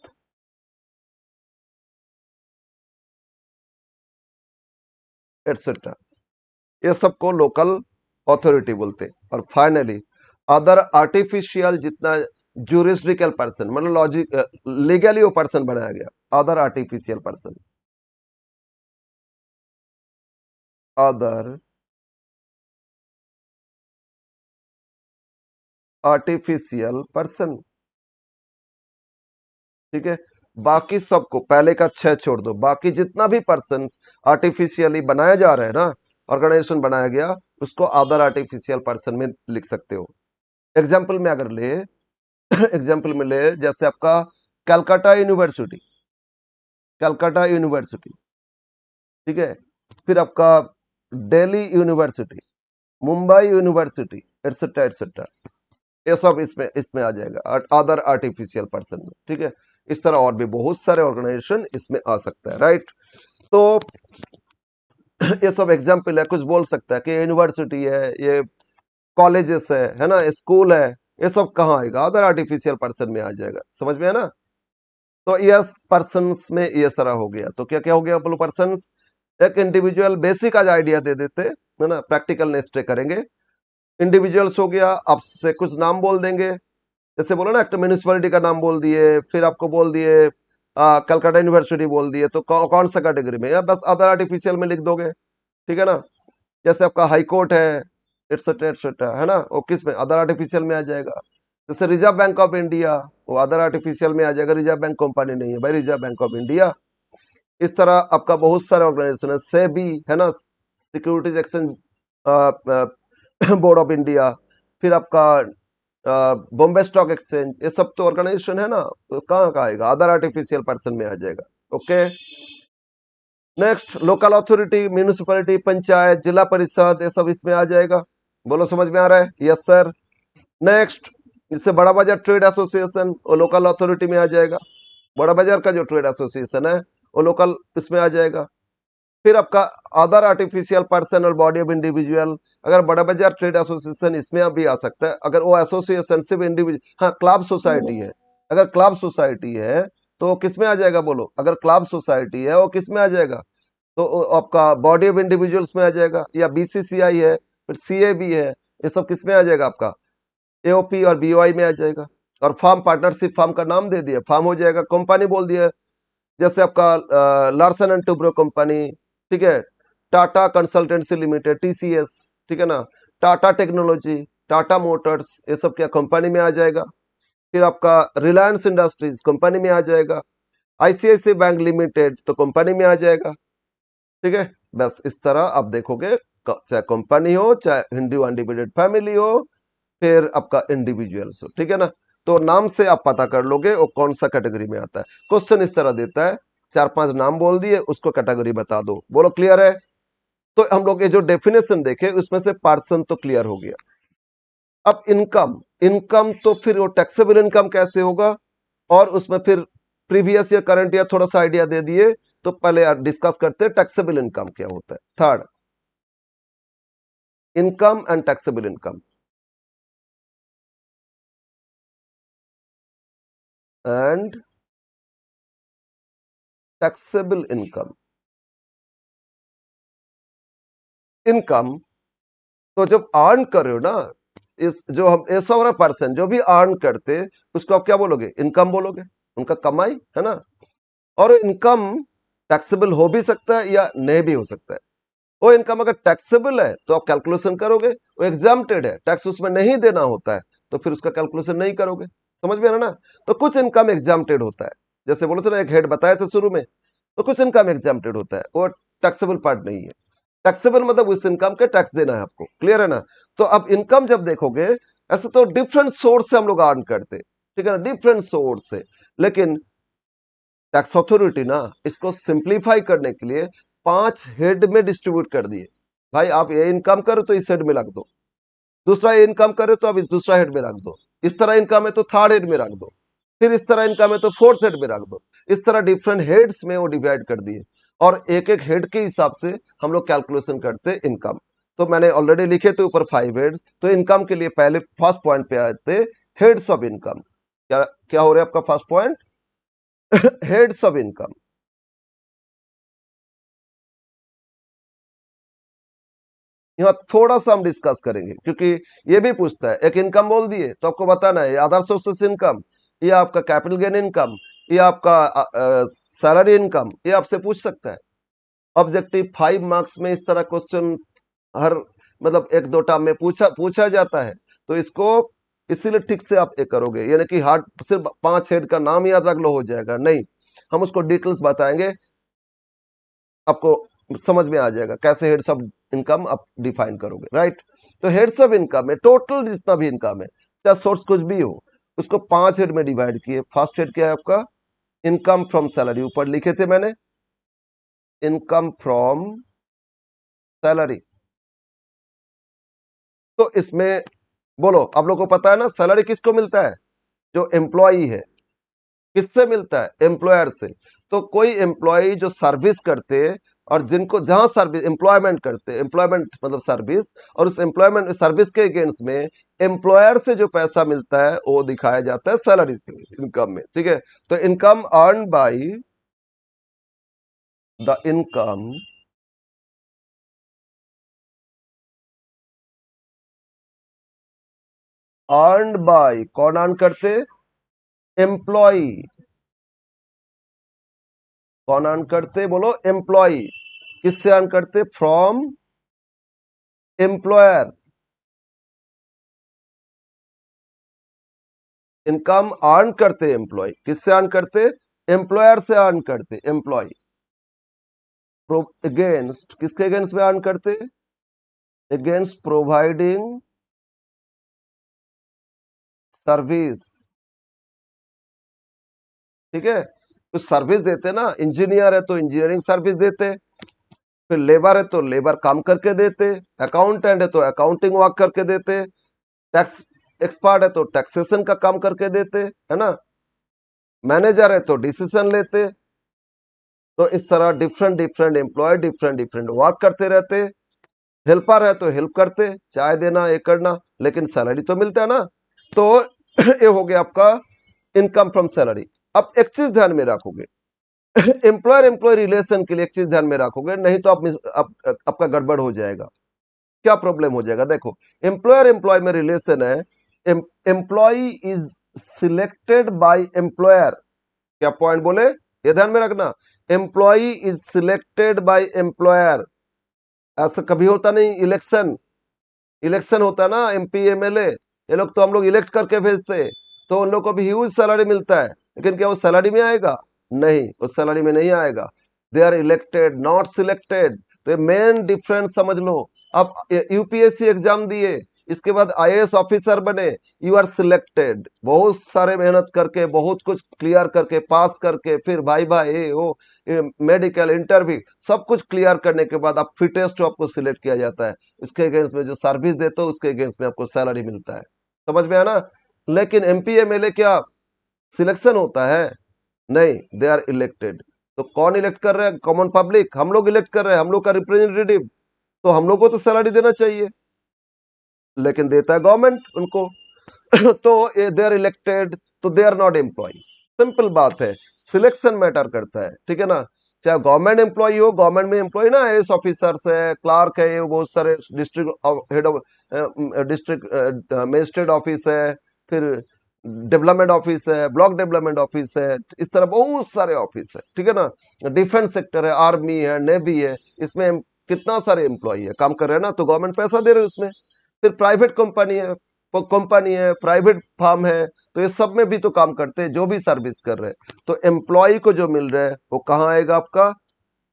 एक्सेट्रा, ये सबको लोकल अथॉरिटी बोलते हैं। और फाइनली अदर आर्टिफिशियल, जितना जुरिस्डिकल पर्सन, मतलब लॉजिक लीगली वो पर्सन बनाया गया, other artificial person, other artificial person. ठीक है, बाकी सबको पहले का 6 छोड़ दो, बाकी जितना भी पर्सन आर्टिफिशियली बनाया जा रहा है ना, ऑर्गेनाइजेशन बनाया गया, उसको अदर आर्टिफिशियल पर्सन में लिख सकते हो। एग्जाम्पल में अगर ले एग्जाम्पल में ले, जैसे आपका कलकत्ता यूनिवर्सिटी, कलकत्ता यूनिवर्सिटी, ठीक है, फिर आपका Delhi university, Mumbai university, etcetera etcetera, ये सब इसमें इसमें आ जाएगा अदर आर्टिफिशियल पर्सन में। ठीक है, इस तरह और भी बहुत सारे ऑर्गेनाइजेशन इसमें आ सकता है। राइट, तो ये सब एग्जाम्पल है, कुछ बोल सकता है कि यूनिवर्सिटी है, ये कॉलेजेस है ना, स्कूल है, ये सब कहाँ आएगा, अदर आर्टिफिशियल पर्सन में आ जाएगा। समझ में है ना। तो यस, पर्सन्स में ये सारा हो गया। तो क्या क्या हो गया बोलो, पर्सन्स, एक इंडिविजुअल, बेसिक आज आइडिया दे देते है ना, प्रैक्टिकल नेक्स्ट डे करेंगे। इंडिविजुअल्स हो गया, आपसे कुछ नाम बोल देंगे, जैसे बोलो ना, एक म्यूनिसिपैलिटी का नाम बोल दिए, फिर आपको बोल दिए कलकत्ता यूनिवर्सिटी बोल दिए, तो कौन सा कैटेगरी में, या बस अदर आर्टिफिशियल में लिख दोगे। ठीक है ना, जैसे आपका हाई कोर्ट है, एटसेट्रा है ना, वो किस में, अदर आर्टिफिशियल में आ जाएगा। जैसे रिजर्व बैंक ऑफ इंडिया, वो अदर आर्टिफिशियल में आ जाएगा, रिजर्व बैंक कंपनी नहीं है भाई, रिजर्व बैंक ऑफ इंडिया। इस तरह आपका बहुत सारे ऑर्गेनाइजेशन है, सेबी है ना, securities exchange board of India, फिर आपका बॉम्बे स्टॉक एक्सचेंज, ये सब तो ऑर्गेनाइजेशन है ना, तो कहाँ का आएगा, अदर आर्टिफिशियल पर्सन में आ जाएगा। Okay, next local authority, municipality, panchayat, जिला परिषद, ये सब इसमें आ जाएगा। बोलो समझ में आ रहा है, यस सर। नेक्स्ट, इससे बड़ा बाजार ट्रेड एसोसिएशन, वो लोकल अथॉरिटी में आ जाएगा। बड़ा बाजार का जो ट्रेड एसोसिएशन है, वो लोकल इसमें आ जाएगा। फिर आपका अदर आर्टिफिशियल पर्सन और बॉडी ऑफ इंडिविजुअल, अगर बड़ा बाजार ट्रेड एसोसिएशन इसमें भी आ सकता है, अगर वो एसोसिएशन सिर्फ इंडिविजुअल, हाँ क्लब सोसाइटी है, अगर क्लब सोसाइटी है तो किस में आ जाएगा बोलो, अगर क्लब सोसाइटी है वो किस में आ जाएगा, तो आपका बॉडी ऑफ इंडिविजुअल्स में आ जाएगा। या बीसीसीआई है, फिर सीए भी है, ये सब किस में आ जाएगा, आपका एओपी और बीओआई में आ जाएगा। और फार्म पार्टनरशिप, फार्म का नाम दे दिया, फार्म हो जाएगा। कंपनी बोल दिया, जैसे आपका लार्सन एंड टुब्रो कंपनी, ठीक है, टाटा कंसल्टेंसी लिमिटेड टीसीएस, ठीक है ना, टाटा टेक्नोलॉजी, टाटा मोटर्स, ये सब क्या कंपनी में आ जाएगा। फिर आपका रिलायंस इंडस्ट्रीज कंपनी में आ जाएगा, आईसीआईसी बैंक लिमिटेड तो कंपनी में आ जाएगा, ठीक है। बस इस तरह आप देखोगे, चाहे कंपनी हो, चाहे हिंदू अनडिवाइडेड फैमिली हो, फिर आपका इंडिविजुअल्स हो, ठीक है ना। तो नाम से आप पता कर लोगे वो कौन सा कैटेगरी में आता है। क्वेश्चन इस तरह देता है, 4-5 नाम बोल दिए, उसको कैटेगरी बता दो, बोलो क्लियर है। तो हम लोग ये जो डेफिनेशन देखे उसमें से पर्सन तो क्लियर हो गया। अब इनकम, इनकम तो फिर वो टैक्सेबल इनकम कैसे होगा, और उसमें फिर प्रीवियस या करंट ईयर थोड़ा सा आइडिया दे दिए। तो पहले डिस्कस करते हैं टैक्सेबल इनकम क्या होता है। Third, income and taxable income. And taxable income. Income तो जब अर्न कर रहे हो ना, इस जो हम ऐसा वाला पर्सन जो भी अर्न करते, उसको आप क्या बोलोगे, इनकम बोलोगे, उनका कमाई है ना। और इनकम टैक्सेबल हो भी सकता है या नहीं भी हो सकता है। वो इनकम अगर टैक्सेबल है तो आप कैलकुलेशन करोगे, वो एग्जाम्प्टेड है, टैक्स उसमें नहीं देना होता है, तो फिर उसका कैलकुलेशन नहीं करोगे। समझ में आ रहा ना। तो कुछ इनकम एग्जाम्प्टेड होता है, जैसे बोले थे ना, एक हेड बताए थे शुरू में, तो कुछ इनकम एग्जाम्प्टेड होता है, वो टैक्सेबल पार्ट नहीं है। टैक्सेबल मतलब उस इनकम के टैक्स देना है आपको, क्लियर है ना। तो अब इनकम जब देखोगे, ऐसे तो डिफरेंट सोर्स से हम लोग अर्न करते, ठीक है ना, डिफरेंट सोर्स से। लेकिन टैक्स अथॉरिटी ना इसको सिंप्लीफाई करने के लिए 5 हेड में डिस्ट्रीब्यूट कर दिए। भाई आप ये इनकम करो तो इस हेड में रख दो, दूसरा ये इनकम करे तो अब इस दूसरा हेड में रख दो, इस तरह इनकम है तो थर्ड हेड में रख दो, फिर इस तरह इनकम है तो फोर्थ हेड में रख दो। इस तरह डिफरेंट हेड्स में वो डिवाइड कर दिए, और एक एक हेड के हिसाब से हम लोग कैलकुलेशन करते इनकम। तो मैंने ऑलरेडी लिखे थे ऊपर 5 हेड्स। तो इनकम के लिए पहले फर्स्ट पॉइंट पे आए थे, हेड्स ऑफ इनकम। क्या क्या हो रहा है आपका first point, heads of income. यहाँ थोड़ा सा हम डिस्कस करेंगे, क्योंकि ये भी पूछता है, एक इनकम बोल दिए तो आपको बताना है अदर सोर्सेस इनकम, ये आपका कैपिटल गेन इनकम, ये आपका सैलरी इनकम, ये आपसे पूछ सकता है। ऑब्जेक्टिव 5 मार्क्स में इस तरह क्वेश्चन हर मतलब एक दो टर्म में पूछा पूछा जाता है। तो इसको इसीलिए ठीक से आप ये करोगे, यानी कि हार्ड सिर्फ 5 हेड का नाम याद रख लो हो जाएगा नहीं, हम उसको डिटेल्स बताएंगे, आपको समझ में आ जाएगा कैसे हेड्स ऑफ इनकम आप डिफाइन करोगे, राइट। तो हेड्स ऑफ इनकम है टोटल जितना भी इनकम है, चाहे सोर्स कुछ भी हो, उसको 5 हेड में डिवाइड किए। फर्स्ट हेड क्या है आपका, इनकम फ्रॉम सैलरी, ऊपर लिखे थे मैंने, इनकम फ्रॉम सैलरी। तो इसमें बोलो, आप लोग को पता है ना सैलरी किसको मिलता है, जो एम्प्लॉई है। किससे मिलता है, एम्प्लॉयर से। तो कोई एम्प्लॉय जो सर्विस करते, और जिनको जहां सर्विस एम्प्लॉयमेंट करते, एम्प्लॉयमेंट मतलब सर्विस, और उस एम्प्लॉयमेंट सर्विस के अगेंस्ट में एम्प्लॉयर से जो पैसा मिलता है वो दिखाया जाता है सैलरी इनकम में, ठीक है। तो income earn by the income earn by, कौन अर्न करते, एम्प्लॉय। कौन अर्न करते, बोलो एम्प्लॉय। किससे अर्न करते, फ्रॉम एम्प्लॉयर। इनकम अर्न करते एम्प्लॉय, किससे अर्न करते, एम्प्लॉयर से अर्न करते एम्प्लॉय। अगेंस्ट, किसके अगेंस्ट में अर्न करते, अगेंस्ट प्रोवाइडिंग सर्विस, ठीक है। तो सर्विस देते ना, इंजीनियर है तो इंजीनियरिंग सर्विस देते, फिर लेबर है तो लेबर काम करके देते, अकाउंटेंट है तो अकाउंटिंग वर्क करके देते, टैक्स एक्सपर्ट है तो टैक्सेशन का काम करके देते, है ना, मैनेजर है तो डिसीजन लेते। तो इस तरह different different employ different different work करते रहते। हेल्पर है तो हेल्प करते, चाय देना ये करना, लेकिन सैलरी तो मिलता है ना। तो ये हो गया आपका इनकम फ्रॉम सैलरी। अब एक चीज ध्यान में रखोगे, एम्प्लॉयर एम्प्लॉय रिलेशन के लिए एक चीज ध्यान में रखोगे, नहीं तो आपका गड़बड़ हो जाएगा। क्या प्रॉब्लम हो जाएगा, देखो, एम्प्लॉयर एम्प्लॉय में रिलेशन है, employ is selected by employer. क्या पॉइंट बोले, ये ध्यान में रखना, employee is selected by employer. ऐसा कभी होता नहीं, इलेक्शन होता है ना, एमपी एमएलए, ये लोग तो हम लोग इलेक्ट करके भेजते, तो उन लोग को भी ह्यूज सैलरी मिलता है, लेकिन क्या वो सैलरी में आएगा? नहीं, वो सैलरी में नहीं आएगा। They are elected not selected. तो मेन डिफरेंस समझ लो। अब यूपीएससी एग्जाम दिए, इसके बाद आईएएस ऑफिसर बने, यू आर सिलेक्टेड, बहुत सारे मेहनत करके, बहुत कुछ क्लियर करके, पास करके, फिर भाई भाई ये वो मेडिकल इंटरव्यू सब कुछ क्लियर करने के बाद आप फिटेस्ट आपको सिलेक्ट किया जाता है। उसके अगेंस्ट में जो सर्विस देते हो उसके अगेंस्ट में आपको सैलरी मिलता है। समझ में आया ना? लेकिन एमपी एमएलए क्या सिलेक्शन होता है? नहीं, दे आर इलेक्टेड। तो कौन इलेक्ट कर रहा है? कॉमन पब्लिक, हम लोग इलेक्ट कर रहे हैं, हम लोग का रिप्रेजेंटेटिव, तो हम लोग को तो सैलरी देना चाहिए, लेकिन देता है गवर्नमेंट उनको। तो दे आर इलेक्टेड, तो they are not employ. Simple बात है, सिलेक्शन मैटर करता है, ठीक है ना? चाहे गवर्नमेंट एम्प्लॉय हो, गवर्नमेंट में एम्प्लॉय ना आईएएस ऑफिसर्स है, क्लार्क है, ये बहुत सारे district head of district magistrate office है, फिर डेवलपमेंट ऑफिस है, ब्लॉक डेवलपमेंट ऑफिस है, इस तरह बहुत सारे ऑफिस है, ठीक है ना? डिफेंस सेक्टर है, आर्मी है, नेवी है, इसमें कितना सारे एम्प्लॉय है, काम कर रहे हैं ना, तो गवर्नमेंट पैसा दे रहे है उसमें। फिर प्राइवेट कंपनी है, प्राइवेट फार्म है, तो ये सब में भी तो काम करते हैं, जो भी सर्विस कर रहे हैं। तो एम्प्लॉय को जो मिल रहा है वो कहाँ आएगा आपका?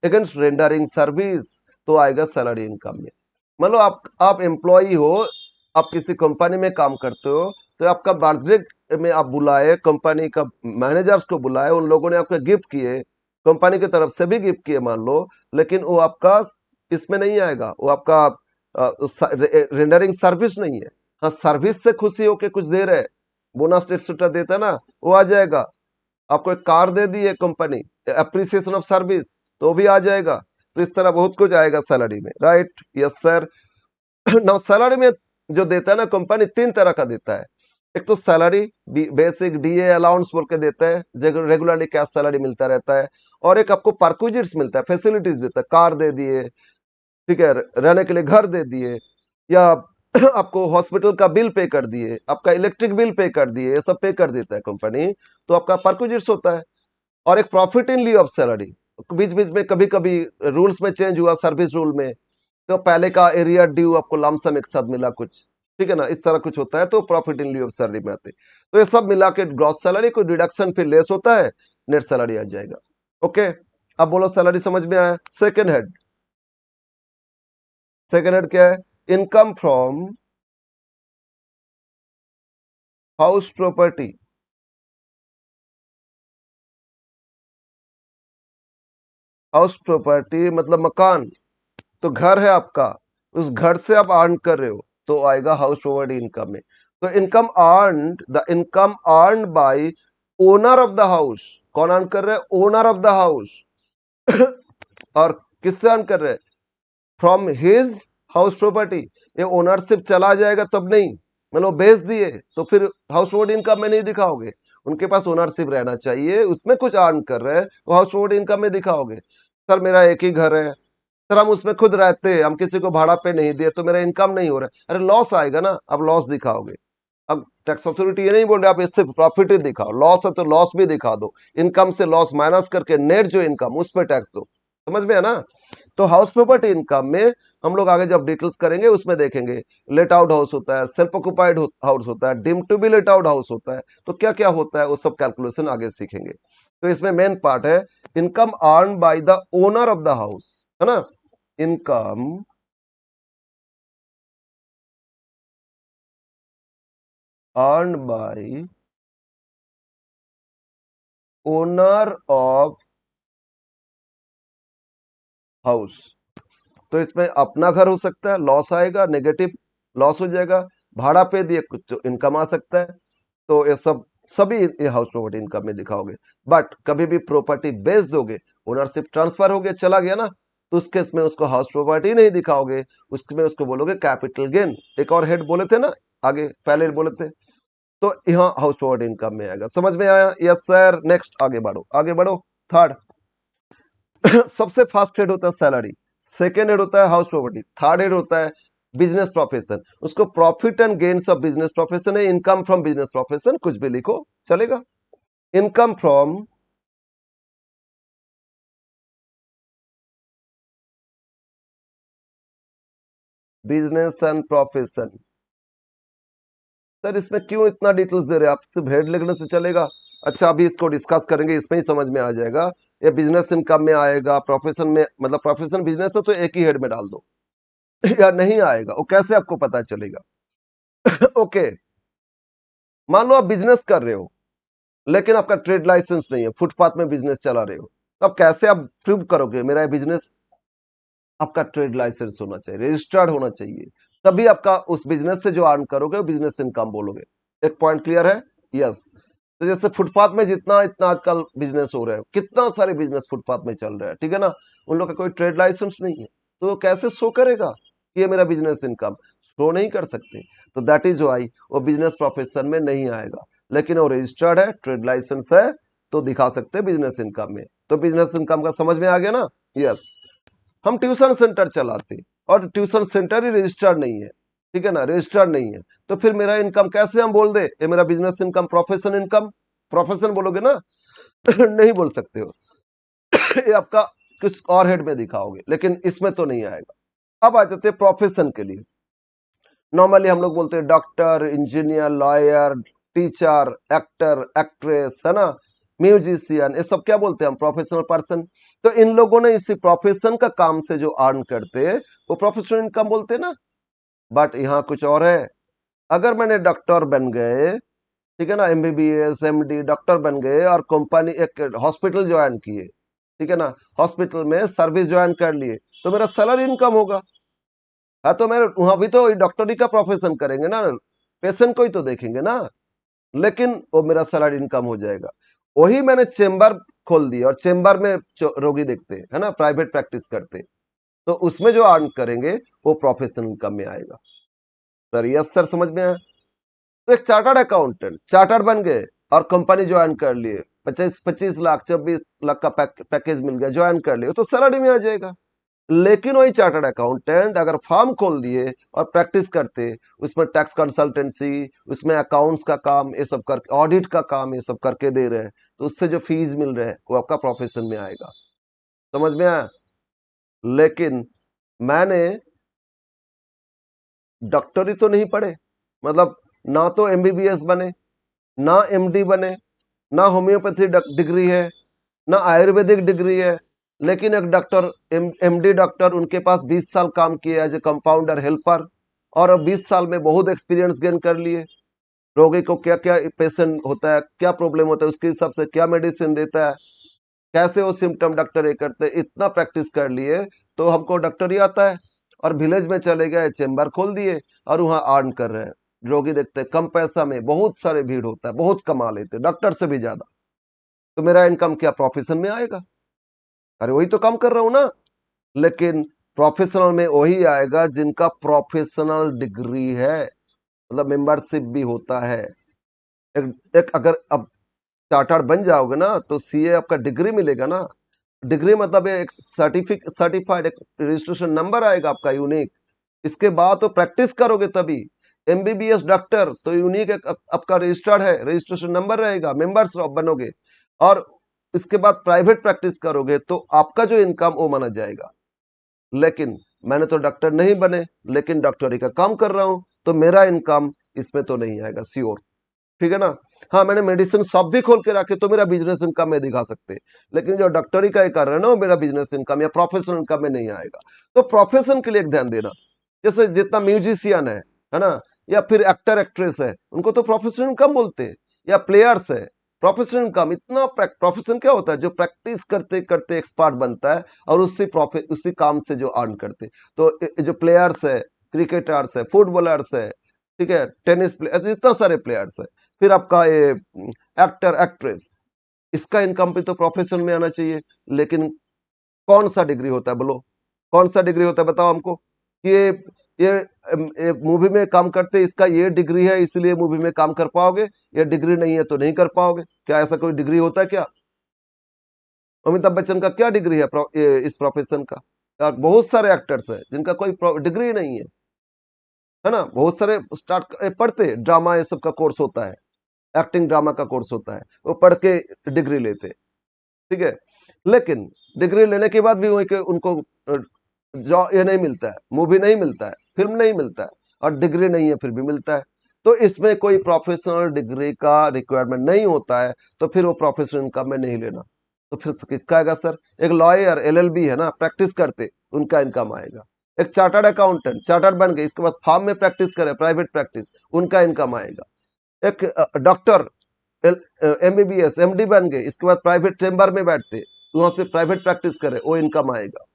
अगेंस्ट रेंडरिंग सर्विस, तो आएगा सैलरी इनकम में। मतलब आप एम्प्लॉय हो, आप किसी कंपनी में काम करते हो, तो आपका बर्थडे में आप बुलाए, कंपनी का मैनेजर्स को बुलाए, उन लोगों ने आपको गिफ्ट किए, कंपनी की तरफ से भी गिफ्ट किए मान लो, लेकिन वो आपका इसमें नहीं आएगा, वो आपका रेंडरिंग सर्विस नहीं है। हाँ, सर्विस से खुशी होके कुछ दे रहे, बोनस एक्स्ट्रा देता है ना, वो आ जाएगा। आपको एक कार दे दी है कंपनी, अप्रिसिएशन ऑफ सर्विस, तो भी आ जाएगा। तो इस तरह बहुत कुछ आएगा सैलरी में, राइट? Yes sir. ना सैलरी में जो देता है ना कंपनी, तीन तरह का देता है। एक तो सैलरी बेसिक डीए अलाउंस बोल के देता है, रेगुलरली कैश सैलरी मिलता रहता है। और एक आपको परक्विजिट्स मिलता है, फैसिलिटीज देता है, कार दे दिए, ठीक है, रहने के लिए घर दे दिए, या आपको हॉस्पिटल का बिल पे कर दिए, आपका इलेक्ट्रिक बिल पे कर दिए, ये सब पे कर देता है कंपनी, तो आपका परक्विजिट्स होता है। और एक profit in lieu of salary, बीच बीच में कभी कभी रूल्स में चेंज हुआ, सर्विस रूल में, तो पहले का एरिया ड्यू आपको लमसम एक साथ मिला कुछ, ठीक है ना, इस तरह कुछ होता है, तो profit in lieu of salary में आते। तो ये सब मिला के ग्रॉस सैलरी को डिडक्शन फिर लेस होता है, नेट सैलरी आ जाएगा। ओके, अब बोलो सैलरी समझ में आया? सेकेंड हेड क्या है? Income from house property. House property मतलब मकान, तो घर है आपका, उस घर से आप अर्न कर रहे हो, तो आएगा हाउस प्रॉपर्टी इनकम में। तो income earn, the income earn by owner of the house. कौन अर्न कर रहे हैं? Owner of the house. और किससे अर्न कर रहे हैं? From his house property. ये ओनरशिप चला जाएगा तब नहीं, मतलब बेच दिए तो फिर हाउस प्रॉपर्टी इनकम में नहीं दिखाओगे, उनके पास ओनरशिप रहना चाहिए, उसमें कुछ अर्न कर रहे हैं तो हाउस प्रॉपर्टी इनकम में दिखाओगे। सर मेरा एक ही घर है, सर हम उसमें खुद रहते हैं, हम किसी को भाड़ा पे नहीं दिए, तो मेरा इनकम नहीं हो रहा है। अरे लॉस आएगा ना, अब लॉस दिखाओगे। अब टैक्स अथॉरिटी ये नहीं बोल रहे आप इससे प्रॉफिट ही दिखाओ, लॉस है तो लॉस भी दिखा दो, इनकम से लॉस माइनस करके नेट जो इनकम उस पर टैक्स दो। समझ में है ना? तो हाउस प्रॉपर्टी इनकम में हम लोग आगे जब डिटेल्स करेंगे उसमें देखेंगे, लेट आउट हाउस होता है, सेल्फ ऑक्युपाइड हाउस होता है, deem to be let out house होता है, तो क्या क्या होता है वो सब कैलकुलेशन आगे सीखेंगे। तो इसमें मेन पार्ट है income earn by the owner of the house, है ना? Income earn by owner of house. तो इसमें अपना घर हो सकता है, लॉस आएगा, नेगेटिव लॉस हो जाएगा, भाड़ा पे दिए कुछ इनकम आ सकता है, तो ये सब सभी ये हाउस प्रॉपर्टी इनकम में दिखाओगे। बट कभी भी प्रॉपर्टी बेच दोगे, ओनरशिप ट्रांसफर हो गया, चला गया ना, तो उस केस में उसको हाउस प्रॉपर्टी नहीं दिखाओगे, उसमें उसको बोलोगे कैपिटल गेन। एक और हेड बोले थे ना आगे, पहले बोले थे, तो यहाँ हाउस प्रॉपर्टी इनकम में आएगा। समझ में आया? Yes sir. नेक्स्ट आगे बढ़ो, आगे बढ़ो। थर्ड, सबसे फास्ट हेड होता है सैलरी, सेकेंड हेड होता है हाउस प्रॉपर्टी, थर्ड हेड होता है बिजनेस प्रोफेशन, उसको profit and gains of business profession है, इनकम फ्रॉम बिजनेस प्रोफेशन, कुछ भी लिखो चलेगा। Income from business and profession. Sir इसमें क्यों इतना डिटेल्स दे रहे हैं आप? सिर्फ हेड लिखने से चलेगा? अच्छा अभी इसको डिस्कस करेंगे, इसमें ही समझ में आ जाएगा। ये बिजनेस इनकम में आएगा, प्रोफेशन में, मतलब प्रोफेशन बिजनेस है तो एक ही हेड में डाल दो या नहीं आएगा, वो कैसे आपको पता चलेगा? ओके, मान लो आप बिजनेस कर रहे हो लेकिन आपका ट्रेड लाइसेंस नहीं है, फुटपाथ में बिजनेस चला रहे हो, तो अब कैसे आप प्रूव करोगे मेरा ये बिजनेस? आपका ट्रेड लाइसेंस होना चाहिए, रजिस्टर्ड होना चाहिए, तभी आपका उस बिजनेस से जो अर्न करोगे वो बिजनेस इनकम बोलोगे। एक पॉइंट क्लियर है? यस। तो जैसे फुटपाथ में जितना इतना आजकल बिजनेस हो रहा है, कितना सारे बिजनेस फुटपाथ में चल रहा है, ठीक है ना, उन लोग का कोई ट्रेड लाइसेंस नहीं है, तो वो कैसे शो करेगा कि ये मेरा बिजनेस इनकम? शो नहीं कर सकते। तो दैट इज वाई वो बिजनेस प्रोफेशन में नहीं आएगा, लेकिन वो रजिस्टर्ड है, ट्रेड लाइसेंस है, तो दिखा सकते हैं बिजनेस इनकम में। तो बिजनेस इनकम का समझ में आ गया ना? यस। हम ट्यूशन सेंटर चलाते और ट्यूशन सेंटर ही रजिस्टर्ड नहीं है, ठीक है ना, रजिस्टर्ड नहीं है, तो फिर मेरा इनकम कैसे हम बोल दे ये मेरा business income, profession income? Profession बोलोगे ना नहीं बोल सकते हो ये आपका कुछ और हेड में दिखाओगे, लेकिन इसमें तो नहीं आएगा। अब आ जाते हैं प्रोफेशन के लिए। नॉर्मली हम लोग बोलते हैं doctor, engineer, lawyer, teacher, actor, actress, है ना, म्यूजिशियन, ये सब क्या बोलते हैं हम? Professional person. तो इन लोगों ने इसी प्रोफेशन का काम से जो अर्न करते वो प्रोफेशनल इनकम बोलते हैं ना। बट यहाँ कुछ और है। अगर मैंने डॉक्टर बन गए, ठीक है ना, एमबीबीएस एमडी डॉक्टर बन गए और कंपनी एक हॉस्पिटल ज्वाइन किए, ठीक है ना, हॉस्पिटल में सर्विस ज्वाइन कर लिए, तो मेरा सैलरी इनकम होगा। हाँ, तो मेरे वहां भी तो डॉक्टरी का प्रोफेशन करेंगे ना, पेशेंट को ही तो देखेंगे ना, लेकिन वो मेरा सैलरी इनकम हो जाएगा। वही मैंने चेम्बर खोल दिया और चेम्बर में रोगी देखते है ना, प्राइवेट प्रैक्टिस करते, तो उसमें जो अर्न करेंगे वो प्रोफेशनल इनकम में आएगा। सर यस सर, समझ में आया? तो एक चार्टर्ड अकाउंटेंट चार्टर्ड बन गए और कंपनी ज्वाइन कर लिए, 25 लाख 24 लाख का पैकेज मिल गया, ज्वाइन कर लिए, तो सैलरी में आ जाएगा। लेकिन वही चार्टर्ड अकाउंटेंट अगर फर्म खोल दिए और प्रैक्टिस करते, उसमें टैक्स कंसल्टेंसी, उसमें अकाउंट्स का काम, ये सब कर, ऑडिट का काम ये सब करके दे रहे हैं, तो उससे जो फीस मिल रहे हैं वो आपका प्रोफेशन में आएगा। समझ में आया? लेकिन मैंने डॉक्टरी तो नहीं पढ़े, मतलब ना तो एमबीबीएस बने, ना एमडी बने, ना होम्योपैथी डिग्री है, ना आयुर्वेदिक डिग्री है, लेकिन एक डॉक्टर, एमडी डॉक्टर, उनके पास 20 साल काम किए एज ए कंपाउंडर हेल्पर, और अब 20 साल में बहुत एक्सपीरियंस गेन कर लिए। रोगी को क्या क्या पेशेंट होता है, क्या प्रॉब्लम होता है, उसके हिसाब से क्या मेडिसिन देता है, कैसे वो सिम्टम डॉक्टर ये करते हैं, इतना प्रैक्टिस कर लिए तो हमको डॉक्टर ही आता है। और विलेज में चले गए, चेम्बर खोल दिए और वहां अर्न कर रहे हैं, रोगी देखते हैं, कम पैसा में बहुत सारे भीड़ होता है, बहुत कमा लेते हैं डॉक्टर से भी ज्यादा, तो मेरा इनकम क्या प्रोफेशन में आएगा? अरे वही तो काम कर रहा हूं ना। लेकिन प्रोफेशनल में वही आएगा जिनका प्रोफेशनल डिग्री है, मतलब मेंबरशिप भी होता है। एक अगर अब चार्टर्ड बन जाओगे ना तो सीए आपका डिग्री मिलेगा ना। डिग्री मतलब एक सर्टिफाइड एक रजिस्ट्रेशन नंबर आएगा आपका यूनिक। इसके बाद तो प्रैक्टिस करोगे तभी। एमबीबीएस डॉक्टर तो यूनिक एक आपका रजिस्टर्ड है, रजिस्ट्रेशन नंबर रहेगा, मेंबर्स बनोगे, और इसके बाद प्राइवेट प्रैक्टिस करोगे तो आपका जो इनकम वो माना जाएगा। लेकिन मैंने तो डॉक्टर नहीं बने, लेकिन डॉक्टरी का काम कर रहा हूं, तो मेरा इनकम इसमें तो नहीं आएगा श्योर, ठीक है ना। हाँ, मैंने मेडिसिन शॉप भी खोल के रखे तो मेरा बिजनेस इनकम में दिखा सकते, लेकिन जो डॉक्टरी का कर रहे हैं ना वो मेरा बिजनेस इनकम या प्रोफेशनल इनकम में नहीं आएगा। तो प्रोफेशन के लिए एक ध्यान देना, जैसे जितना म्यूजिशियन है ना, या फिर एक्टर एक्ट्रेस है, उनको तो प्रोफेशनल इनकम बोलते हैं, या प्लेयर्स है, प्रोफेशनल इनकम। इतना प्रोफेशन क्या होता है? जो प्रैक्टिस करते करते एक्सपर्ट बनता है और उसी काम से जो अर्न करते। तो जो प्लेयर्स है, क्रिकेटर्स है, फुटबॉलर्स है, ठीक है, टेनिस प्लेयर, इतना सारे प्लेयर्स है, फिर आपका ये एक्टर एक्ट्रेस, इसका इनकम भी तो प्रोफेशन में आना चाहिए। लेकिन कौन सा डिग्री होता है बोलो? कौन सा डिग्री होता है बताओ हमको कि ये मूवी में काम करते इसका ये डिग्री है इसलिए मूवी में काम कर पाओगे, ये डिग्री नहीं है तो नहीं कर पाओगे? क्या ऐसा कोई डिग्री होता है क्या? अमिताभ बच्चन का क्या डिग्री है इस प्रोफेशन का? बहुत सारे एक्टर्स हैं जिनका कोई डिग्री नहीं है, है ना, बहुत सारे स्टार्ट पढ़ते, ड्रामा ये सब का कोर्स होता है, एक्टिंग ड्रामा का कोर्स होता है, वो पढ़ के डिग्री लेते, ठीक है। लेकिन डिग्री लेने के बाद भी वही के उनको जॉब ये नहीं मिलता है, मूवी नहीं मिलता है, फिल्म नहीं मिलता है, और डिग्री नहीं है फिर भी मिलता है। तो इसमें कोई प्रोफेशनल डिग्री का रिक्वायरमेंट नहीं होता है, तो फिर वो प्रोफेशनल इनकम में नहीं लेना। तो फिर किसका आएगा सर? एक लॉयर एलएलबी है ना, प्रैक्टिस करते, उनका इनकम आएगा। एक चार्टर्ड अकाउंटेंट, चार्टर्ड बन गए, इसके बाद फार्म में प्रैक्टिस करे, प्राइवेट प्रैक्टिस, उनका इनकम आएगा। एक डॉक्टर एमबीबीएस एमडी बन गए, इसके बाद प्राइवेट चेंबर में बैठते, वहां से प्राइवेट प्रैक्टिस करे, वो इनकम आएगा।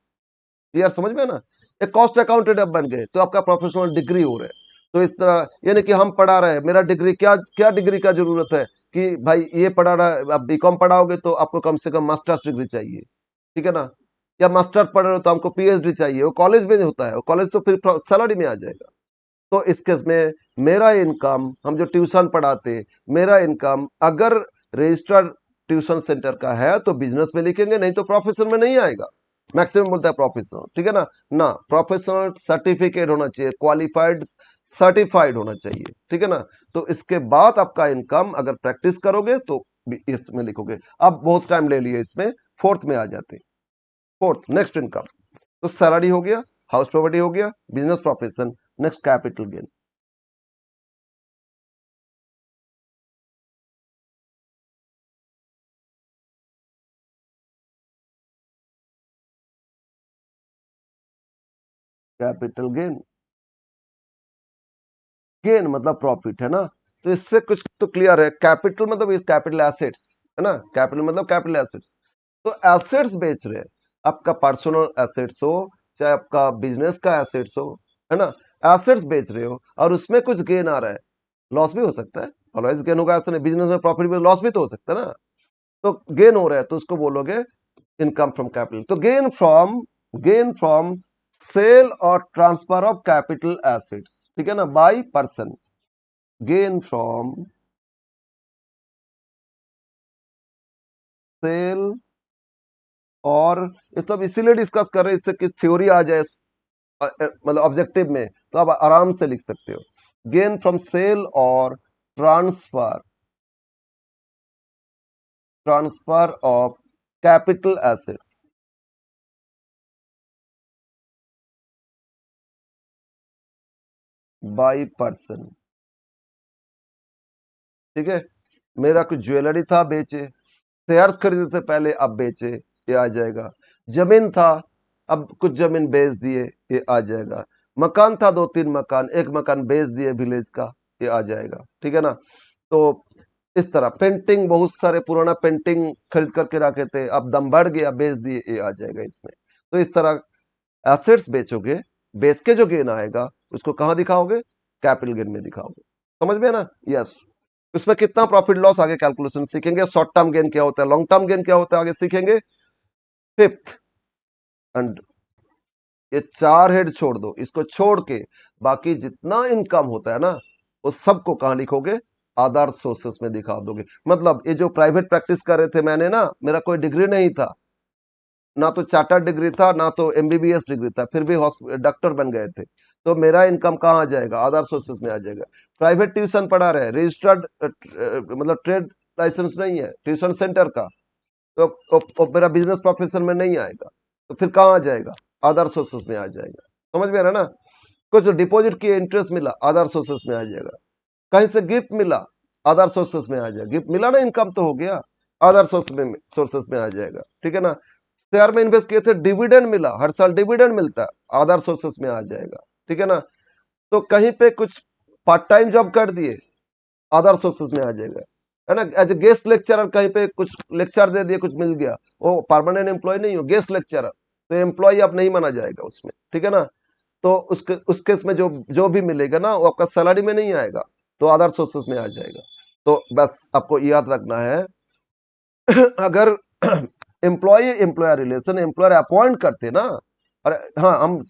क्लियर, समझ में ना? एक कॉस्ट अकाउंटेंट अब बन गए, तो आपका प्रोफेशनल डिग्री हो रहा है। तो इस तरह यानी कि हम पढ़ा रहे हैं, मेरा डिग्री क्या क्या डिग्री का जरूरत है कि भाई ये पढ़ा रहा है, आप बीकॉम पढ़ाओगे तो आपको कम से कम मास्टर्स डिग्री चाहिए, ठीक है ना? या मास्टर्स पढ़ रहे हो तो हमको पीएचडी चाहिए, वो कॉलेज में होता है, वो कॉलेज तो फिर सैलरी में आ जाएगा। तो इस केस में मेरा इनकम, हम जो ट्यूशन पढ़ाते, मेरा इनकम अगर रजिस्टर्ड ट्यूशन सेंटर का है तो बिजनेस में लिखेंगे, नहीं तो प्रोफेशनल में नहीं आएगा। मैक्सिमम बोलता है प्रोफेशनल, ठीक है ना? ना, प्रोफेशनल सर्टिफिकेट होना चाहिए, क्वालिफाइड सर्टिफाइड होना चाहिए, ठीक है ना? तो इसके बाद आपका इनकम अगर प्रैक्टिस करोगे तो इसमें लिखोगे। अब बहुत टाइम ले लिए, इसमें फोर्थ में आ जाते। Fourth, next income. तो सैलरी हो गया, हाउस प्रॉपर्टी हो गया, business profession, next capital gain. Capital gain, gain मतलब प्रॉफिट, है ना? तो इससे कुछ तो क्लियर है। कैपिटल मतलब कैपिटल एसेट्स, है ना? कैपिटल मतलब कैपिटल एसेट्स। तो एसेट्स बेच रहे हैं, आपका पर्सनल एसेट्स हो चाहे आपका बिजनेस का एसेट्स हो, है ना? एसेट्स बेच रहे हो और उसमें कुछ गेन आ रहा है, लॉस भी हो सकता है, ऑलवेज गेन होगा ऐसा नहीं, बिजनेस में प्रॉफिट भी, लॉस भी तो हो सकता है ना। तो गेन हो रहा है तो उसको बोलोगे इनकम फ्रॉम कैपिटल। तो गेन फ्रॉम सेल और ट्रांसफर ऑफ कैपिटल एसेट्स, ठीक है ना, by person. Gain from sale, और ये सब इसीलिए डिस्कस कर रहे हैं, इससे किस थ्योरी आ जाए मतलब ऑब्जेक्टिव में, तो आप आराम से लिख सकते हो। गेन फ्रॉम सेल और transfer transfer of capital assets by person, ठीक है। मेरा कुछ ज्वेलरी था, बेचे, शेयर्स खरीदे थे पहले, अब बेचे, ये आ जाएगा। जमीन था, अब कुछ जमीन बेच दिए, ये आ जाएगा। मकान था, 2-3 मकान, एक मकान बेच दिए विलेज का, ये आ जाएगा, ठीक है ना? तो इस तरह पेंटिंग, बहुत सारे पुराना पेंटिंग खरीद करके रखे थे, अब दम बढ़ गया, बेच दिए, ये आ जाएगा इसमें। तो इस तरह एसेट्स बेचोगे, बेच के जो गेन आएगा उसको कहाँ दिखाओगे? कैपिटल गेन में दिखाओगे। समझ में है ना? यस। उसमें कितना प्रॉफिट लॉस आगे कैलकुलेशन सीखेंगे, शॉर्ट टर्म गेन क्या होता है, लॉन्ग टर्म गेन क्या होता है आगे सीखेंगे। फिफ्थ, एंड ये 4 हेड छोड़ दो, इसको छोड़ के बाकी जितना इनकम होता है ना, वो सबको कहां लिखोगे? अदर सोर्सेस में दिखा दोगे। मतलब ये जो प्राइवेट प्रैक्टिस कर रहे थे मैंने ना, मेरा कोई डिग्री नहीं था, ना तो चार्टर्ड डिग्री था, ना तो एमबीबीएस डिग्री था, फिर भी डॉक्टर बन गए थे। तो मेरा इनकम कहाँ आ जाएगा? अदर सोर्सेस में आ जाएगा। प्राइवेट ट्यूशन पढ़ा रहे, रजिस्टर्ड मतलब ट्रेड लाइसेंस नहीं है ट्यूशन सेंटर का, तो मेरा बिजनेस प्रोफेशन में नहीं आएगा, तो फिर कहाँ आ जाएगा? अदर सोर्सेस में आ जाएगा। समझ में आ रहा है ना? कुछ डिपॉजिट किए, इंटरेस्ट मिला, अदर सोर्सेस में आ जाएगा। कहीं से गिफ्ट मिला, अदर सोर्सेस में आ जाएगा। गिफ्ट मिला ना, इनकम तो हो गया, अदर सोर्सेस में आ जाएगा, ठीक है ना? शेयर में इन्वेस्ट किए थे, डिविडेंड मिला, हर साल डिविडेंड मिलता है, अदर सोर्सेस में आ जाएगा, ठीक है ना? तो कहीं पे कुछ पार्ट टाइम जॉब कर दिए, अदर सोर्सेस में आ जाएगा, है ना? एज ए गेस्ट लेक्चरर कहीं पे कुछ लेक्चर दे दिए, कुछ मिल गया, वो परमानेंट एम्प्लॉय नहीं हो, गेस्ट लेक्चरर, तो एम्प्लॉय आप नहीं माना जाएगा उसमें, ठीक है ना? तो उस केस में जो जो भी मिलेगा ना, वो आपका सैलरी में नहीं आएगा, तो अदर सोर्सेस में आ जाएगा। तो बस आपको याद रखना है अगर employ employer relation, employer appoint करते ना, अरे हाँ, हम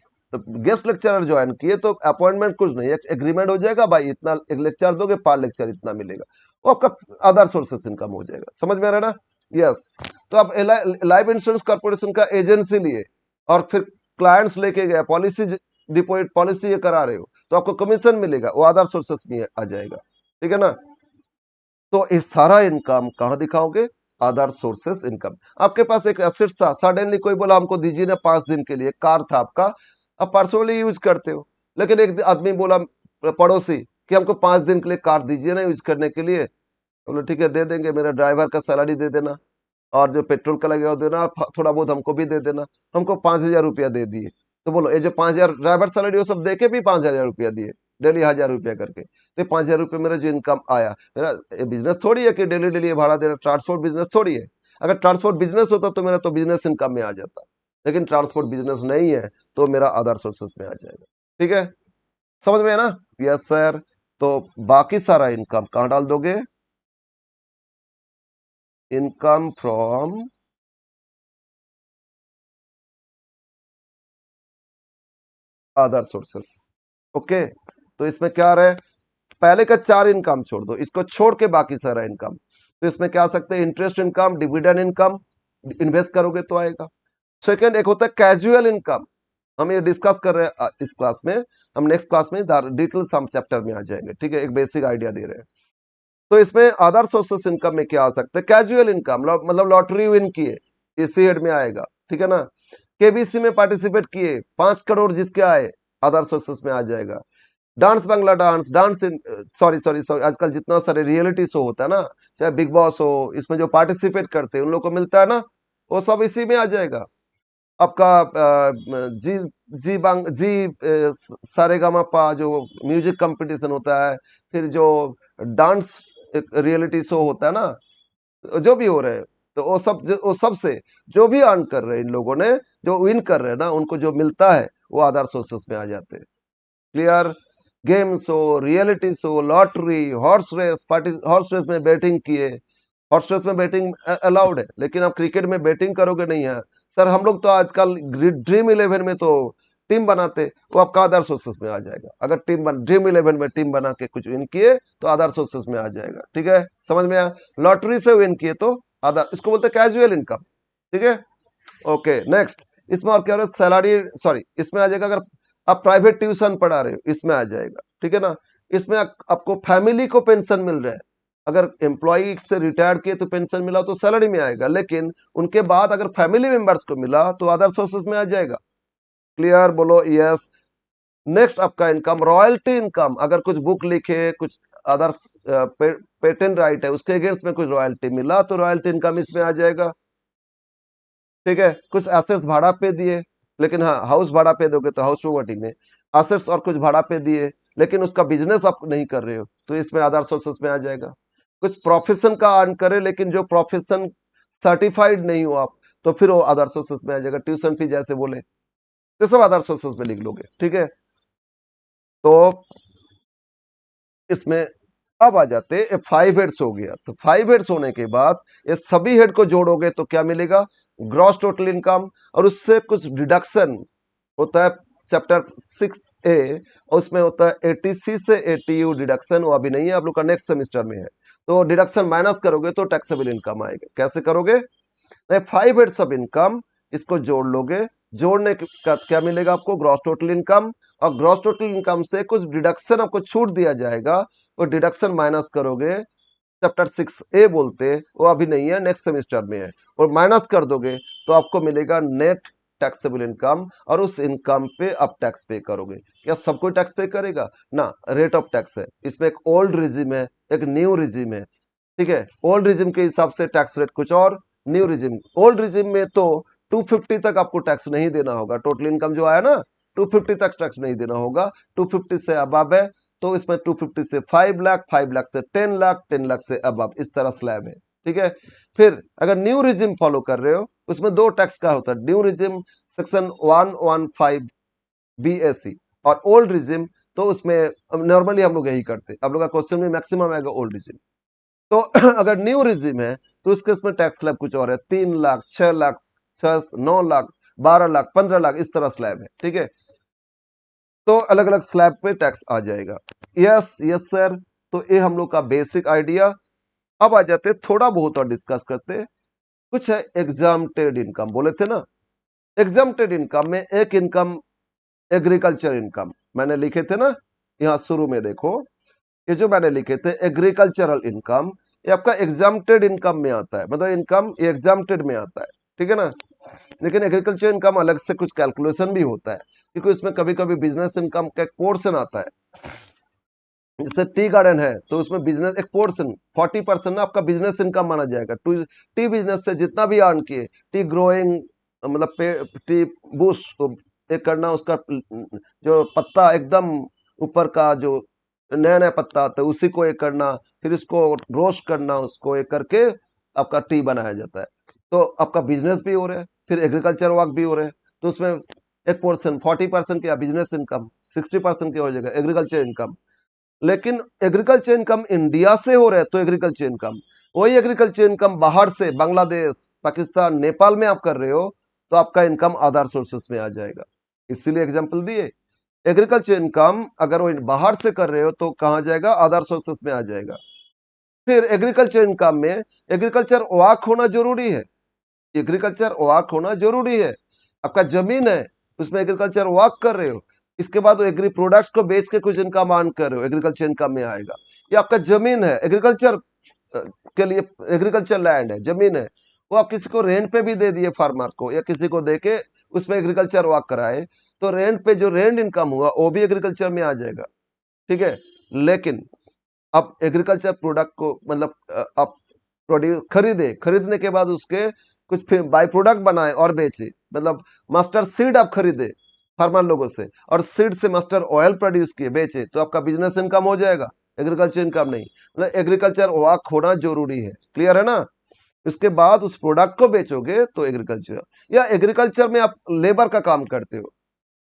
गेस्ट लेक्चरर ज्वाइन किए तो अपॉइंटमेंट कुछ नहीं, एक एग्रीमेंट हो जाएगा, भाई इतना एक लेक्चर दोगे, पर लेक्चर इतना मिलेगा, वो आपका अदर सोर्सेस इनकम हो जाएगा। समझ में आ रहा है ना? यस। तो आप लाइफ इंश्योरेंस कॉर्पोरेशन का एजेंसी लिए और फिर क्लाइंट्स लेके गए, पॉलिसी डिपॉजिट पॉलिसी ये करा रहे हो, तो आपको कमीशन मिलेगा, वो अदर सोर्सेस में आ जाएगा, ठीक है ना। तो ये सारा इनकम कहाँ दिखाओगे, अदर सोर्सेस इनकम। आपके पास एक एसेट था, सडनली कोई बोला हमको दीजिए ना 5 दिन के लिए, कार था आपका, आप पर्सनली यूज करते हो, लेकिन एक आदमी बोला पड़ोसी कि हमको 5 दिन के लिए कार दीजिए ना यूज करने के लिए, बोलो ठीक है दे देंगे, मेरा ड्राइवर का सैलरी दे देना और जो पेट्रोल का लगेगा वो देना, और थोड़ा बहुत हमको भी दे देना। हमको 5,000 रुपया दे दिए, तो बोलो ये जो 5,000 ड्राइवर सैलरी वो सब दे के भी 5,000 रुपया दिए, डेली 1,000 रुपया करके, तो 5,000 रुपये मेरा जो इनकम आया, मेरा बिजनेस थोड़ी है कि डेली डेली भाड़ा देना, ट्रांसपोर्ट बिजनेस थोड़ी है। अगर ट्रांसपोर्ट बिजनेस होता तो मेरा तो बिजनेस इनकम में आ जाता, लेकिन ट्रांसपोर्ट बिजनेस नहीं है, तो मेरा अदर सोर्सेस में आ जाएगा, ठीक है, समझ में है ना। Yes sir. तो बाकी सारा इनकम कहाँ डाल दोगे, income from other sources. Okay, तो इसमें क्या आ रहा है, पहले का 4 इनकम छोड़ दो, इसको छोड़ के बाकी सारा इनकम, तो इसमें क्या आ सकते हैं, interest income, dividend income, invest करोगे तो आएगा। सेकंड एक होता है कैजुअल इनकम, हम ये डिस्कस कर रहे हैं इस क्लास में, हम नेक्स्ट क्लास में डिटेल्स हम चैप्टर में आ जाएंगे, ठीक है, एक बेसिक आइडिया दे रहे हैं। तो इसमें अदर सोर्सेस इनकम में क्या आ सकता है, कैजुअल इनकम, मतलब लॉटरी विन किए, इसी हेड में आएगा, ठीक है ना। केबीसी में पार्टिसिपेट किए, 5 करोड़ जीत के आए, अदर सोर्सेस में आ जाएगा। Dance Bangla dance, dance sorry sorry sorry, आजकल जितना सारे रियलिटी शो होता है ना, चाहे बिग बॉस हो, इसमें जो पार्टिसिपेट करते हैं उन लोग को मिलता है ना, वो सब इसी में आ जाएगा। आपका जी जी बांग जी सारेगामापा जो म्यूजिक कंपटीशन होता है, फिर जो डांस रियलिटी शो होता है ना, जो भी हो रहे हैं, तो वो सब से जो भी अर्न कर रहे हैं इन लोगों ने, जो विन कर रहे हैं ना, उनको जो मिलता है वो अदर सोर्सेस में आ जाते हैं। Clear. Game show, reality show, lottery, horse race, party horse race में बैटिंग किए, हॉर्स रेस में बैटिंग अलाउड है, लेकिन आप क्रिकेट में बैटिंग करोगे नहीं है सर, हम लोग तो आजकल ड्रीम इलेवन में तो टीम बनाते, वो आपका अदर सोर्सेस में आ जाएगा। अगर ड्रीम इलेवन में टीम बना के कुछ विन किए तो अदर सोर्सेस में आ जाएगा, ठीक है, समझ में आया। लॉटरी से विन किए तो अदर, इसको बोलते हैं कैजुअल इनकम, ठीक है। ओके नेक्स्ट, इसमें और क्या हो रहा है, सैलरी, सॉरी इसमें आ जाएगा, अगर आप प्राइवेट ट्यूशन पढ़ा रहे हो इसमें आ जाएगा, ठीक है ना। इसमें आपको फैमिली को पेंशन मिल रहा है, अगर एम्प्लॉय से रिटायर किए तो पेंशन मिला तो सैलरी में आएगा, लेकिन उनके बाद अगर फैमिली मेंबर्स को मिला तो अदर सोर्सेस में आ जाएगा। क्लियर, बोलो यस। नेक्स्ट आपका इनकम रॉयल्टी इनकम, अगर कुछ बुक लिखे, कुछ अदर पेटेंट राइट है, उसके अगेंस्ट में कुछ रॉयल्टी मिला तो रॉयल्टी इनकम इसमें आ जाएगा, ठीक है। कुछ एसेट्स भाड़ा पे दिए, लेकिन हाँ हाउस भाड़ा पे दोगे तो हाउस प्रॉपर्टी में एसेट्स और कुछ भाड़ा पे दिए, लेकिन उसका बिजनेस आप नहीं कर रहे हो तो इसमें अदर सोर्सेस में आ जाएगा। कुछ प्रोफेशन का अर्न करे, लेकिन जो प्रोफेशन सर्टिफाइड नहीं हो आप, तो फिर वो अदर सोर्सेस में आ जाएगा, ट्यूशन फी जैसे बोले, तो सब अदर सोर्सेस में लिख लोगे, ठीक है। तो इसमें अब आ जाते हैं 5 हेड्स हो गया, तो 5 हेड्स होने के बाद ये सभी हेड को जोड़ोगे तो क्या मिलेगा, ग्रॉस टोटल इनकम, और उससे कुछ डिडक्शन होता है चैप्टर 6A, और उसमें होता है एटीसी से एटीयू डिडक्शन, वो अभी नहीं है, आप लोग का नेक्स्ट सेमेस्टर में है, तो डिडक्शन माइनस करोगे तो टैक्सेबल इनकम आएगा। कैसे करोगे, 5 हेड्स ऑफ इनकम, इसको जोड़ लोगे, जोड़ने का क्या मिलेगा आपको, ग्रॉस टोटल इनकम, और ग्रॉस टोटल इनकम से कुछ डिडक्शन आपको छूट दिया जाएगा, वो डिडक्शन माइनस करोगे, चैप्टर 6A बोलते, वो अभी नहीं है, नेक्स्ट सेमेस्टर में है, और माइनस कर दोगे तो आपको मिलेगा नेट टैक्सेबल इनकम, और उस इनकम पे आप टैक्स पे करोगे। क्या सब कोई टैक्स पे करेगा ना, रेट ऑफ टैक्स है, इसमें एक ओल्ड रिजिम है, एक न्यू रिजिम है, ठीक है। ओल्ड रिजिम के हिसाब से टैक्स रेट कुछ और, न्यू रिजिम, ओल्ड रिजिम में तो 250 तक आपको टैक्स नहीं देना होगा, टोटल इनकम जो आया ना 250 तक टैक्स नहीं देना होगा, 250 से अबव है तो इसमें 250 से 5 लाख, 5 लाख से 10 लाख, 10 लाख से अबव, इस तरह स्लैब है, ठीक है। फिर अगर न्यू रिजिम फॉलो कर रहे हो, उसमें 2 टैक्स का होता है, न्यू रिजिम सेक्शन 115 BAC, और ओल्ड रिजिम तो उसमें नॉर्मली हम लोग यही करते हैं, आप लोग का क्वेश्चन में मैक्सिमम आएगा ओल्ड रिजिम। तो अगर न्यू रिजिम है तो उस केस में टैक्स स्लैब कुछ और है, 3 लाख, 6 लाख, 9 लाख, 12 लाख, 15 लाख, इस तरह स्लैब है, ठीक है। तो अलग अलग स्लैब पे टैक्स आ जाएगा। Yes yes sir. तो ये हम लोग का बेसिक आइडिया। अब आ जाते थोड़ा बहुत और डिस्कस करते, कुछ है एग्जाम्प्टेड इनकम, बोले थे ना, एग्जाम्प्टेड इनकम में एक इनकम एग्रीकल्चर इनकम मैंने लिखे थे ना, यहाँ शुरू में देखो, ये जो मैंने लिखे थे एग्रीकल्चरल इनकम, ये आपका एग्जाम्प्टेड इनकम में आता है, मतलब इनकम ये एग्जाम्प्टेड में आता है, ठीक है ना। लेकिन एग्रीकल्चर इनकम अलग से कुछ कैलकुलेशन भी होता है, क्योंकि इसमें कभी कभी बिजनेस इनकम का एक पोर्शन आता है। जैसे टी गार्डन है तो उसमें बिजनेस एक पोर्शन 40% ना आपका बिजनेस इनकम माना जाएगा। टी बिजनेस से जितना भी अर्न किए, टी ग्रोइंग मतलब टी बुश एक करना, उसका जो पत्ता एकदम ऊपर का जो नया नया पत्ता आता है उसी को एक करना, फिर उसको रोस्ट करना, उसको एक करके आपका टी बनाया जाता है। तो आपका बिजनेस भी हो रहा है, फिर एग्रीकल्चर वर्क भी हो रहा है। तो उसमें एक पोर्शन 40% क्या बिजनेस इनकम, 60% क्या हो जाएगा एग्रीकल्चर इनकम। लेकिन एग्रीकल्चर इनकम इंडिया से हो रहा है तो एग्रीकल्चर इनकम, वही एग्रीकल्चर इनकम बाहर से बांग्लादेश, पाकिस्तान, नेपाल में आप कर रहे हो तो आपका इनकम अदर सोर्सेस में आ जाएगा। इसीलिए एग्जांपल दिए, एग्रीकल्चर इनकम अगर वो बाहर से कर रहे हो तो कहाँ जाएगा, अदर सोर्सेस में आ जाएगा। फिर एग्रीकल्चर इनकम में एग्रीकल्चर वाक होना जरूरी है, एग्रीकल्चर वाक होना जरूरी है। आपका जमीन है उसमें एग्रीकल्चर वाक कर रहे हो, इसके बाद वो एग्री प्रोडक्ट्स को बेच के कुछ इनकम अर्न कर रहे हो, एग्रीकल्चर इनकम में आएगा। ये आपका जमीन है एग्रीकल्चर के लिए, एग्रीकल्चर लैंड है, जमीन है, वो आप किसी को रेंट पे भी दे दिए फार्मर को, या किसी को दे के उसमें एग्रीकल्चर वर्क कराए, तो रेंट पे जो रेंट इनकम हुआ वो भी एग्रीकल्चर में आ जाएगा, ठीक है। लेकिन आप एग्रीकल्चर प्रोडक्ट को मतलब आप प्रोड्यूस खरीदे, खरीदने के बाद उसके कुछ फिर बाई प्रोडक्ट बनाए और बेचे, मतलब मास्टर सीड आप खरीदे फार्मर लोगों से और सीड से मास्टर ऑयल प्रोड्यूस किए बेचे, तो आपका बिजनेस इनकम हो जाएगा, एग्रीकल्चर इनकम नहीं। मतलब एग्रीकल्चर वर्क होना जरूरी है, क्लियर है ना। इसके बाद उस प्रोडक्ट को बेचोगे तो एग्रीकल्चर, या एग्रीकल्चर में आप लेबर का काम करते हो,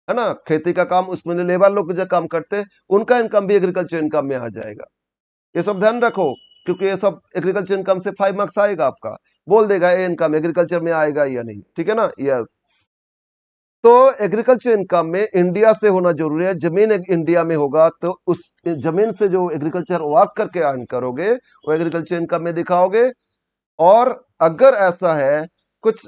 है ना, खेती का काम, उसमें लेबर लोग जो काम करते हैं उनका इनकम भी एग्रीकल्चर इनकम में आ जाएगा। ये सब ध्यान रखो, क्योंकि ये सब एग्रीकल्चर इनकम से 5 मार्क्स आएगा आपका, बोल देगा ये इनकम एग्रीकल्चर में आएगा या नहीं, ठीक है ना। यस, तो एग्रीकल्चर इनकम में इंडिया से होना जरूरी है, जमीन इंडिया में होगा तो उस जमीन से जो एग्रीकल्चर वर्क करके अर्न करोगे वो एग्रीकल्चर इनकम में दिखाओगे। और अगर ऐसा है कुछ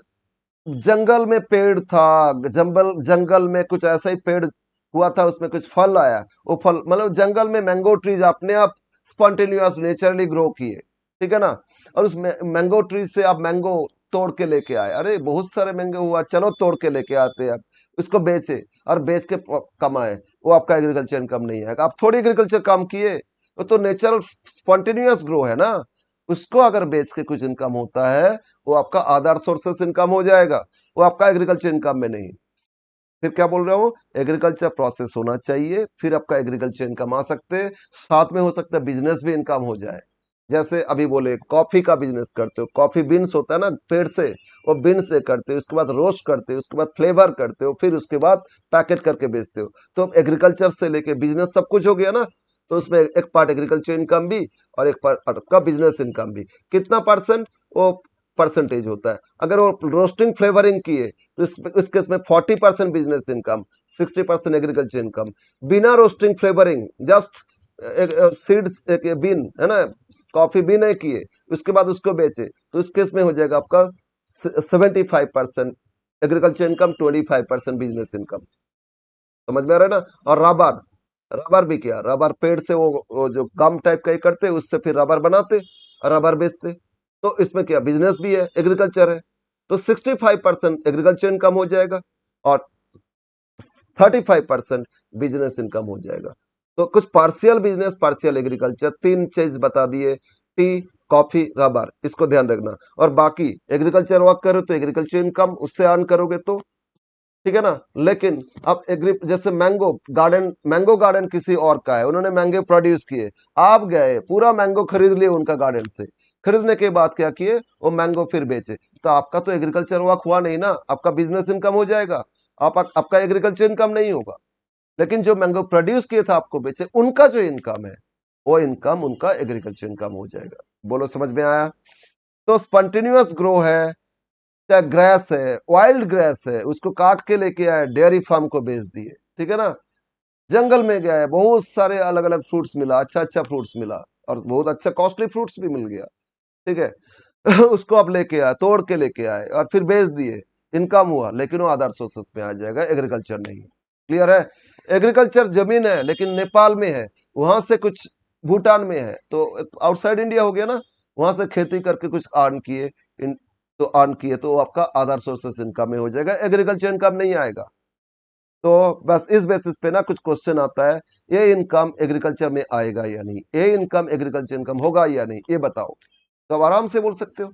जंगल में पेड़ था, जंगल जंगल में कुछ ऐसा ही पेड़ हुआ था, उसमें कुछ फल आया, वो फल मतलब जंगल में मैंगो ट्रीज अपने आप स्पॉन्टेनियस नेचुरली ग्रो किए, ठीक है ना। और उस मैंगो ट्री से आप मैंगो तोड़ के लेके आए, अरे बहुत सारे मैंगो हुआ, चलो तोड़ के लेके आते हैं, आप उसको बेचे और बेच के कमाए, वो आपका एग्रीकल्चर इनकम नहीं है। आप थोड़ी एग्रीकल्चर काम किए, वो तो नेचुरल स्पॉन्टेनियस ग्रो है ना, उसको अगर बेच के कुछ इनकम होता है वो आपका अदर सोर्सेस इनकम हो जाएगा, वो आपका एग्रीकल्चर इनकम में नहीं। फिर क्या बोल रहा हूँ, एग्रीकल्चर प्रोसेस होना चाहिए, फिर आपका एग्रीकल्चर इनकम आ सकते हैं, साथ में हो सकता है बिजनेस भी इनकम हो जाए। जैसे अभी बोले कॉफी का बिजनेस करते हो, कॉफी बीन्स होता है ना पेड़ से, वो बीन से करते हो, उसके बाद रोस्ट करते हो, उसके बाद फ्लेवर करते हो, फिर उसके बाद पैकेट करके बेचते हो। तो एग्रीकल्चर से लेके बिजनेस सब कुछ हो गया ना, तो उसमें एक पार्ट एग्रीकल्चर इनकम भी और एक पार्ट का बिजनेस इनकम भी। कितना परसेंट, वो परसेंटेज होता है। अगर वो रोस्टिंग फ्लेवरिंग किए तो इस केस में 40% बिजनेस इनकम, 60% एग्रीकल्चर इनकम। बिना रोस्टिंग फ्लेवरिंग जस्ट सीड्स एक बीन है ना, कॉफी बीन है किए, उसके बाद उसको बेचे, तो इस केस में हो जाएगा आपका 75% एग्रीकल्चर इनकम, 25% बिजनेस इनकम। समझ में आ रहा है ना। और रबर, रबर भी क्या, रबर पेड़ से वो जो गम टाइप का ही करते, उससे फिर रबर बनाते और रबर बेचते, तो इसमें क्या बिजनेस भी है, एग्रीकल्चर है। तो 65% एग्रीकल्चर इनकम हो जाएगा और 35% बिजनेस इनकम हो जाएगा। तो कुछ पार्शियल बिजनेस, पार्शियल एग्रीकल्चर, तीन चीज बता दिए, टी, कॉफी, रबर, इसको ध्यान रखना। और बाकी एग्रीकल्चर वर्क करो तो एग्रीकल्चर इनकम उससे अर्न करोगे तो, ठीक है ना। लेकिन अब एग्री जैसे मैंगो गार्डन किसी और का है, उन्होंने मैंगो प्रोड्यूस किए, आप गए पूरा मैंगो खरीद लिए उनका गार्डन से, खरीदने के बाद क्या किए, वो मैंगो फिर बेचे, तो आपका तो एग्रीकल्चर वर्क हुआ नहीं ना, आपका बिजनेस इनकम हो जाएगा, आपका एग्रीकल्चर इनकम नहीं होगा। लेकिन जो मैंगो प्रोड्यूस किए था आपको बेचे, उनका जो इनकम है वो इनकम उनका एग्रीकल्चर इनकम हो जाएगा। बोलो समझ में आया। तो स्पॉन्टेनियस ग्रो है, चाहे ग्रास है, वाइल्ड ग्रास है, उसको काट के लेके आए डेयरी फार्म को बेच दिए, ठीक है ना। जंगल में गया है, बहुत सारे अलग अलग फ्रूट्स मिला, अच्छा अच्छा फ्रूट्स मिला और बहुत अच्छा कॉस्टली फ्रूट्स भी मिल गया, ठीक है। उसको आप लेके आए, तोड़ के लेके आए और फिर बेच दिए, इनकम हुआ, लेकिन वो अदर सोर्सेस में आ जाएगा, एग्रीकल्चर नहीं। क्लियर है? एग्रीकल्चर जमीन है लेकिन नेपाल में है, वहां से कुछ भूटान में है, तो आउटसाइड इंडिया हो गया ना, वहां से खेती करके कुछ अर्न किए, तो अर्न किए तो आपका अदर सोर्सेस इनकम में हो जाएगा, एग्रीकल्चर इनकम नहीं आएगा। तो बस इस बेसिस पे ना कुछ क्वेश्चन आता है, ये इनकम एग्रीकल्चर में आएगा या नहीं, ये इनकम एग्रीकल्चर इनकम होगा या नहीं, ये बताओ, तो आप आराम से बोल सकते हो।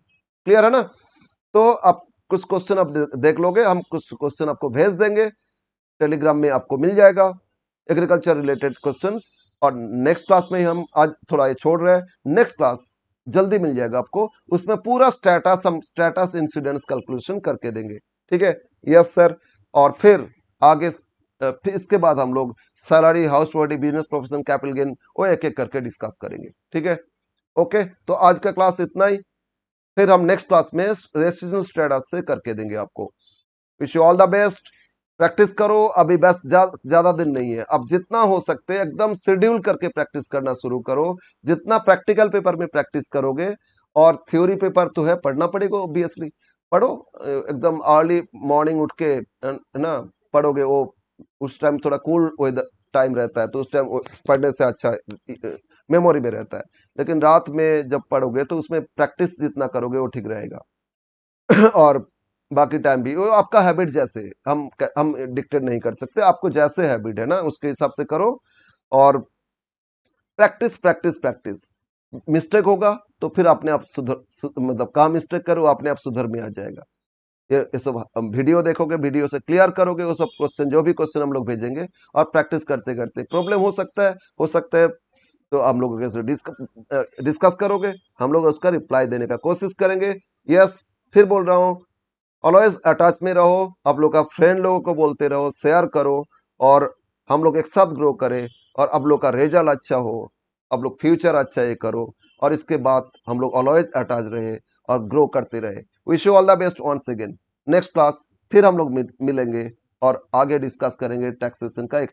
क्लियर है ना? तो आप कुछ क्वेश्चन आप देख लोगे, हम कुछ क्वेश्चन आपको भेज देंगे, टेलीग्राम में आपको मिल जाएगा एग्रीकल्चर रिलेटेड क्वेश्चंस। और नेक्स्ट क्लास में हम आज थोड़ा ये छोड़ रहे हैं, नेक्स्ट क्लास जल्दी मिल जाएगा आपको, उसमें पूरा स्टेटस, हम स्टेटस इंसिडेंट्स कैलकुलेशन करके देंगे। ठीक है? Yes sir. और फिर आगे फिर इसके बाद हम लोग salary, house property, business profession, capital gain वो एक एक करके डिस्कस करेंगे। ठीक है? ओके, तो आज का क्लास इतना ही, फिर हम नेक्स्ट क्लास में रेसिडेंशियल स्टेटस से करके देंगे आपको। Wish you all the best, practice करो, अभी बस ज्यादा दिन नहीं है, अब जितना हो सकते एकदम शेड्यूल करके प्रैक्टिस करना शुरू करो, जितना प्रैक्टिकल पेपर में प्रैक्टिस करोगे, और थ्योरी पेपर तो है पढ़ना पड़ेगा ऑब्वियसली, पढ़ो एकदम अर्ली मॉर्निंग उठ के, है ना, पढ़ोगे, वो उस टाइम थोड़ा कूल टाइम रहता है, तो उस टाइम पढ़ने से अच्छा मेमोरी में रहता है, लेकिन रात में जब पढ़ोगे तो उसमें प्रैक्टिस जितना करोगे वो ठीक रहेगा। और बाकी टाइम भी वो आपका हैबिट, जैसे हम डिक्टेट नहीं कर सकते, आपको जैसे हैबिट है ना उसके हिसाब से करो, और प्रैक्टिस प्रैक्टिस प्रैक्टिस, मिस्टेक होगा तो फिर अपने आप मतलब कहाँ मिस्टेक करो अपने आप सुधर में आ जाएगा। ये सब हम वीडियो देखोगे, वीडियो से क्लियर करोगे, वो सब क्वेश्चन, जो भी क्वेश्चन हम लोग भेजेंगे, और प्रैक्टिस करते करते प्रॉब्लम हो सकता है तो हम लोग डिस्कस करोगे, हम लोग उसका रिप्लाई देने का कोशिश करेंगे। यस, फिर बोल रहा हूँ, ऑलवेज अटैच में रहो, आप लोग का फ्रेंड लोगों को बोलते रहो, शेयर करो, और हम लोग एक साथ ग्रो करें, और आप लोग का रिजल्ट अच्छा हो, आप लोग फ्यूचर अच्छा ये करो, और इसके बाद हम लोग ऑलवेज अटैच रहे और ग्रो करते रहे। Wish you all the best once again. Next class फिर हम लोग मिलेंगे और आगे डिस्कस करेंगे टैक्सेशन का एक